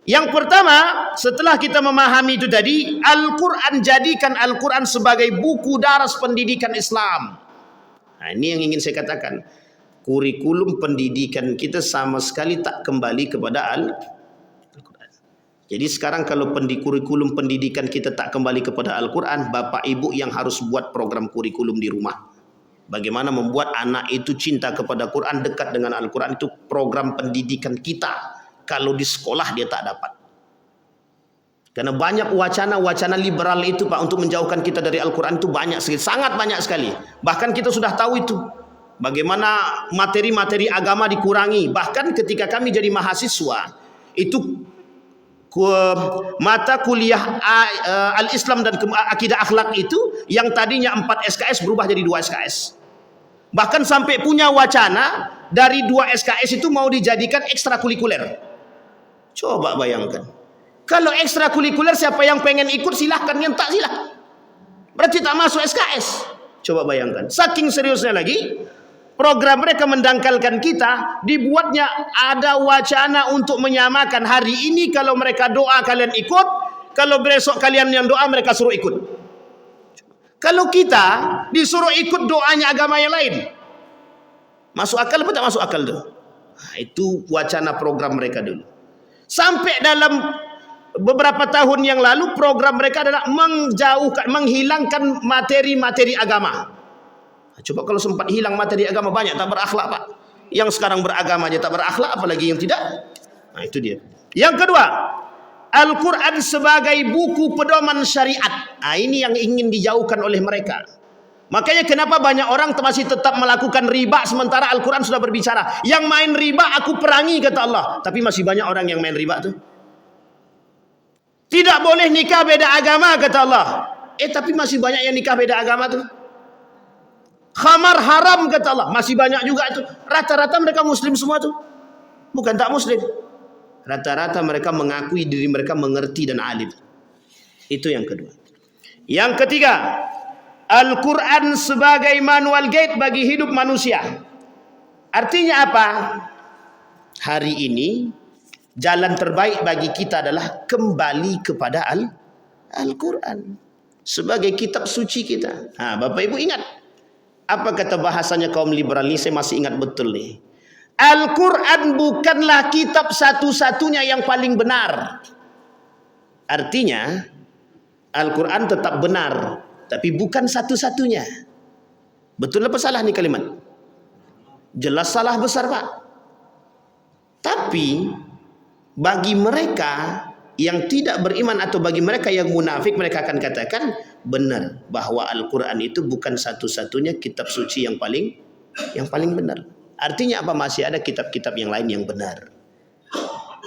Yang pertama, setelah kita memahami itu tadi, Al-Quran, jadikan Al-Quran sebagai buku daras pendidikan Islam. Nah, ini yang ingin saya katakan. Kurikulum pendidikan kita sama sekali tak kembali kepada Al-Quran. Jadi sekarang kalau kurikulum pendidikan kita tak kembali kepada Al-Quran, Bapak Ibu yang harus buat program kurikulum di rumah. Bagaimana membuat anak itu cinta kepada Quran, dekat dengan Al-Quran, itu program pendidikan kita. Kalau di sekolah dia tak dapat. Karena banyak wacana-wacana liberal itu Pak, untuk menjauhkan kita dari Al-Quran itu banyak sekali, sangat banyak sekali. Bahkan kita sudah tahu itu. Bagaimana materi-materi agama dikurangi. Bahkan ketika kami jadi mahasiswa, itu mata kuliah Al-Islam dan Akidah Akhlak itu, yang tadinya 4 SKS berubah jadi 2 SKS. Bahkan sampai punya wacana, dari 2 SKS itu mau dijadikan ekstrakurikuler. Coba bayangkan. Kalau ekstrakurikuler siapa yang pengen ikut silahkan, yang tak silahkan. Berarti tak masuk SKS. Coba bayangkan. Saking seriusnya lagi, program mereka mendangkalkan kita, dibuatnya ada wacana untuk menyamakan. Hari ini kalau mereka doa kalian ikut, kalau besok kalian yang doa mereka suruh ikut. Kalau kita disuruh ikut doanya agama yang lain, masuk akal apa tak masuk akal tuh? Nah, itu wacana program mereka dulu. Sampai dalam beberapa tahun yang lalu program mereka adalah menghilangkan materi-materi agama. Coba kalau sempat hilang materi agama, banyak tak berakhlak Pak. Yang sekarang beragama aja tak berakhlak, apalagi yang tidak. Nah, itu dia. Yang kedua, Al-Quran sebagai buku pedoman syariat. Nah, ini yang ingin dijauhkan oleh mereka. Makanya kenapa banyak orang masih tetap melakukan riba sementara Al-Quran sudah berbicara. Yang main riba aku perangi kata Allah. Tapi masih banyak orang yang main riba tuh. Tidak boleh nikah beda agama kata Allah. Tapi masih banyak yang nikah beda agama tuh. Khamar haram kata Allah. Masih banyak juga tuh. Rata-rata mereka muslim semua tuh. Bukan tak muslim. Rata-rata mereka mengakui diri mereka mengerti dan alim. Itu yang kedua. Yang ketiga, Al-Quran sebagai manual guide bagi hidup manusia. Artinya apa? Hari ini jalan terbaik bagi kita adalah kembali kepada Al-Quran sebagai kitab suci kita. Nah, Bapak Ibu ingat apa kata bahasanya kaum liberal ini? Saya masih ingat betul nih. Al-Quran bukanlah kitab satu-satunya yang paling benar. Artinya Al-Quran tetap benar, tapi bukan satu-satunya. Betul apa salah nih kalimat? Jelas salah besar Pak. Tapi bagi mereka yang tidak beriman atau bagi mereka yang munafik, mereka akan katakan benar bahwa Al-Quran itu bukan satu-satunya kitab suci yang paling benar. Artinya apa? Masih ada kitab-kitab yang lain yang benar.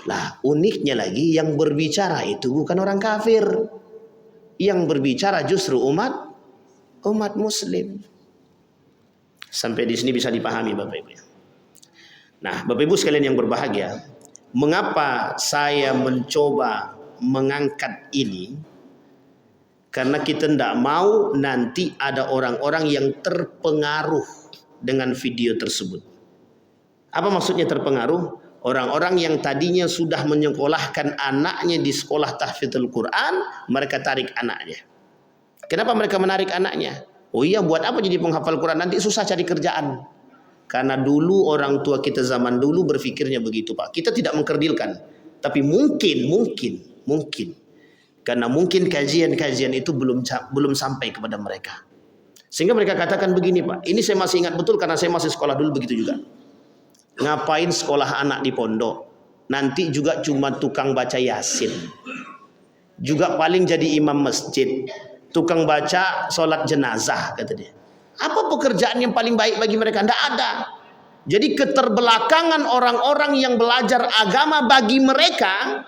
Lah uniknya lagi, yang berbicara itu bukan orang kafir. Yang berbicara justru umat muslim. Sampai di sini bisa dipahami Bapak Ibu. Nah, Bapak Ibu sekalian yang berbahagia, mengapa saya mencoba mengangkat ini? Karena kita tidak mau nanti ada orang-orang yang terpengaruh dengan video tersebut. Apa maksudnya terpengaruh? Orang-orang yang tadinya sudah menyekolahkan anaknya di sekolah tahfidzul Quran, mereka tarik anaknya. Kenapa mereka menarik anaknya? Oh iya, buat apa jadi penghafal Quran? Nanti susah cari kerjaan. Karena dulu orang tua kita zaman dulu berfikirnya begitu, Pak. Kita tidak mengkerdilkan, tapi mungkin karena mungkin kajian-kajian itu belum sampai kepada mereka. Sehingga mereka katakan begini, Pak. Ini saya masih ingat betul karena saya masih sekolah dulu begitu juga. Ngapain sekolah anak di pondok? Nanti juga cuma tukang baca Yasin. Juga paling jadi imam masjid. Tukang baca sholat jenazah, kata dia. Apa pekerjaan yang paling baik bagi mereka? Tidak ada. Jadi keterbelakangan orang-orang yang belajar agama bagi mereka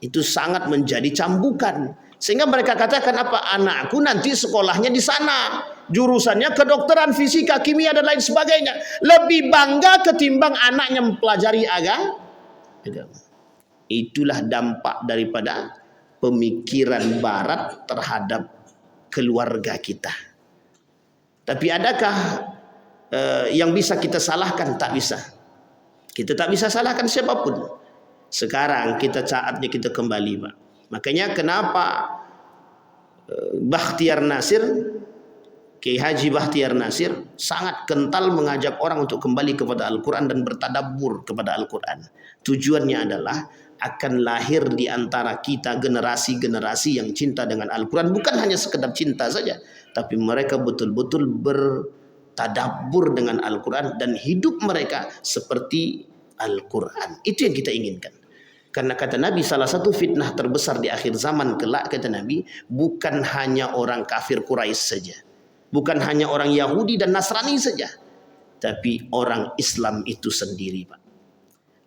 itu sangat menjadi cambukan. Sehingga mereka katakan apa? Anakku nanti sekolahnya di sana. Jurusannya kedokteran, fisika, kimia dan lain sebagainya. Lebih bangga ketimbang anaknya mempelajari agama. Itulah dampak daripada pemikiran barat terhadap keluarga kita. Tapi adakah yang bisa kita salahkan? Tak bisa. Kita tak bisa salahkan siapapun. Sekarang saatnya kita kembali, Pak. Makanya kenapa Bakhtiar Nasir, Kiai Haji Bakhtiar Nasir sangat kental mengajak orang untuk kembali kepada Al-Quran dan bertadabbur kepada Al-Quran. Tujuannya adalah akan lahir di antara kita generasi-generasi yang cinta dengan Al-Quran. Bukan hanya sekedar cinta saja, tapi mereka betul-betul bertadabbur dengan Al-Quran dan hidup mereka seperti Al-Quran. Itu yang kita inginkan. Karena kata Nabi, salah satu fitnah terbesar di akhir zaman kelak, kata Nabi, bukan hanya orang kafir Quraisy saja, bukan hanya orang Yahudi dan Nasrani saja, tapi orang Islam itu sendiri, Pak.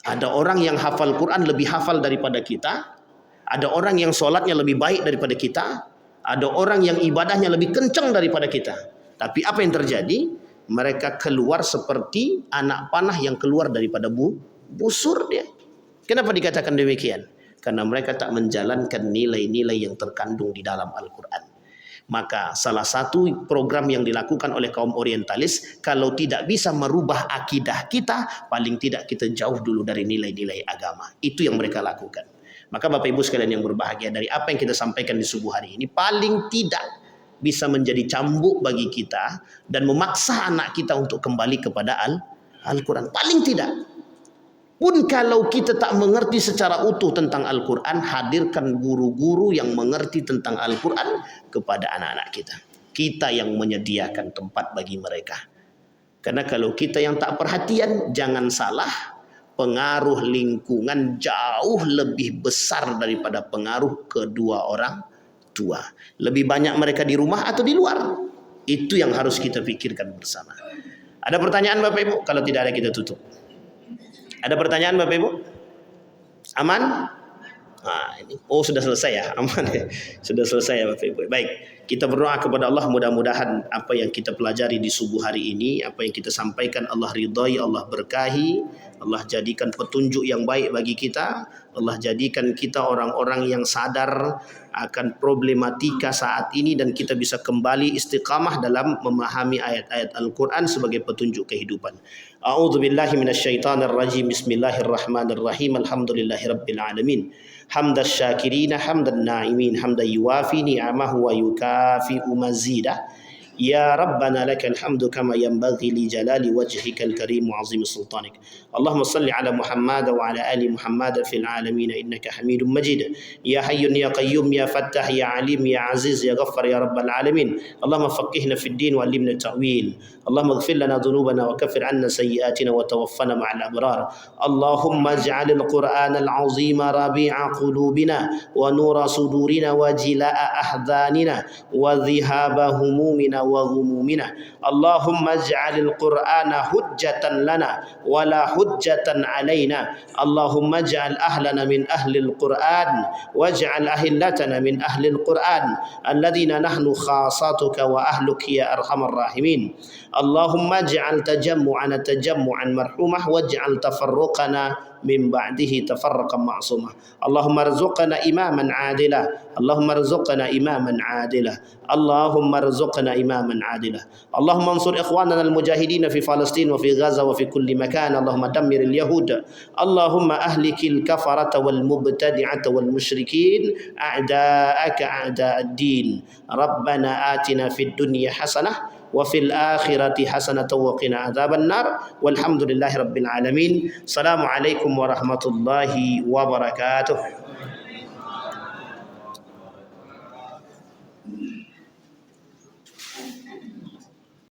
Ada orang yang hafal Quran lebih hafal daripada kita, ada orang yang sholatnya lebih baik daripada kita, ada orang yang ibadahnya lebih kencang daripada kita. Tapi apa yang terjadi? Mereka keluar seperti anak panah yang keluar daripada busur dia. Kenapa dikatakan demikian? Karena mereka tak menjalankan nilai-nilai yang terkandung di dalam Al-Quran. Maka salah satu program yang dilakukan oleh kaum orientalis, kalau tidak bisa merubah akidah kita, paling tidak kita jauh dulu dari nilai-nilai agama. Itu yang mereka lakukan. Maka Bapak Ibu sekalian yang berbahagia, dari apa yang kita sampaikan di subuh hari ini, paling tidak bisa menjadi cambuk bagi kita dan memaksa anak kita untuk kembali kepada Al-Quran. Paling tidak. Pun kalau kita tak mengerti secara utuh tentang Al-Quran, hadirkan guru-guru yang mengerti tentang Al-Quran kepada anak-anak kita. Kita yang menyediakan tempat bagi mereka. Karena kalau kita yang tak perhatian, jangan salah, pengaruh lingkungan jauh lebih besar daripada pengaruh kedua orang tua. Lebih banyak mereka di rumah atau di luar? Itu yang harus kita pikirkan bersama. Ada pertanyaan Bapak Ibu? Kalau tidak ada kita tutup. Ada pertanyaan Bapak Ibu? Aman? Nah, ini. Oh, sudah selesai ya? Aman ya? Sudah selesai ya Bapak Ibu. Baik, kita berdoa kepada Allah, mudah-mudahan apa yang kita pelajari di subuh hari ini, apa yang kita sampaikan Allah ridhai, Allah berkahi, Allah jadikan petunjuk yang baik bagi kita, Allah jadikan kita orang-orang yang sadar akan problematika saat ini dan kita bisa kembali istiqamah dalam memahami ayat-ayat Al-Quran sebagai petunjuk kehidupan. A'udzubillahi minasyaitonirrajim. Bismillahirrahmanirrahim. Alhamdulillahirabbil alamin. Hamdan syakirina, hamdan na'imin, hamdan yuwafi ni'amahu wa yukafi'u mazidah. Ya Rabbana lakal hamdu kama yanbaghi li jalali wajhikal karim wa azim sultanik. Allahumma salli ala Muhammad wa ala ali Muhammad fil alamin innaka Hamidum Majid. Ya Hayyun ya Qayyum ya Fattah ya Alim ya Aziz ya Ghaffar ya Rabbal alamin. Allahumma faqihna fid din wa 'allimna ta'wil. Allahumma ighfir lana dhunubana wa kaffir 'anna sayyi'atina wa tawaffana ma'al abrar. Allahumma ij'alil Qur'anal 'azima rabi'a qulubina wa nura sudurina wa jilaa'a ahdanina wa dhihaba humumina wa ghumumina. Allahumma ij'alil Qur'ana hujjatan lana wa la hujjatan alaina. Allahumma ij'al ahlana min ahlil Qur'an waj'al ahillatana min ahlil Qur'an alladhina nahnu khasatuka wa ahluka ya arhamar rahimin. Allahumma ij'al tajammu'ana tajammu'an marhumah waj'al tafarruqana من بعده تفرقا معصوما اللهم ارزقنا إماما عادلا اللهم ارزقنا إماما عادلا اللهم ارزقنا إماما عادلا اللهم انصر إخواننا المجاهدين في فلسطين وفي غزة وفي كل مكان اللهم دمر اليهود اللهم أهلك الكفرة والمبتدعة والمشركين أعداءك أعداء الدين ربنا آتنا في الدنيا حسنة وفي الآخرة حسنة وقنا عذاب النار والحمد لله رب العالمين السلام عليكم ورحمة الله وبركاته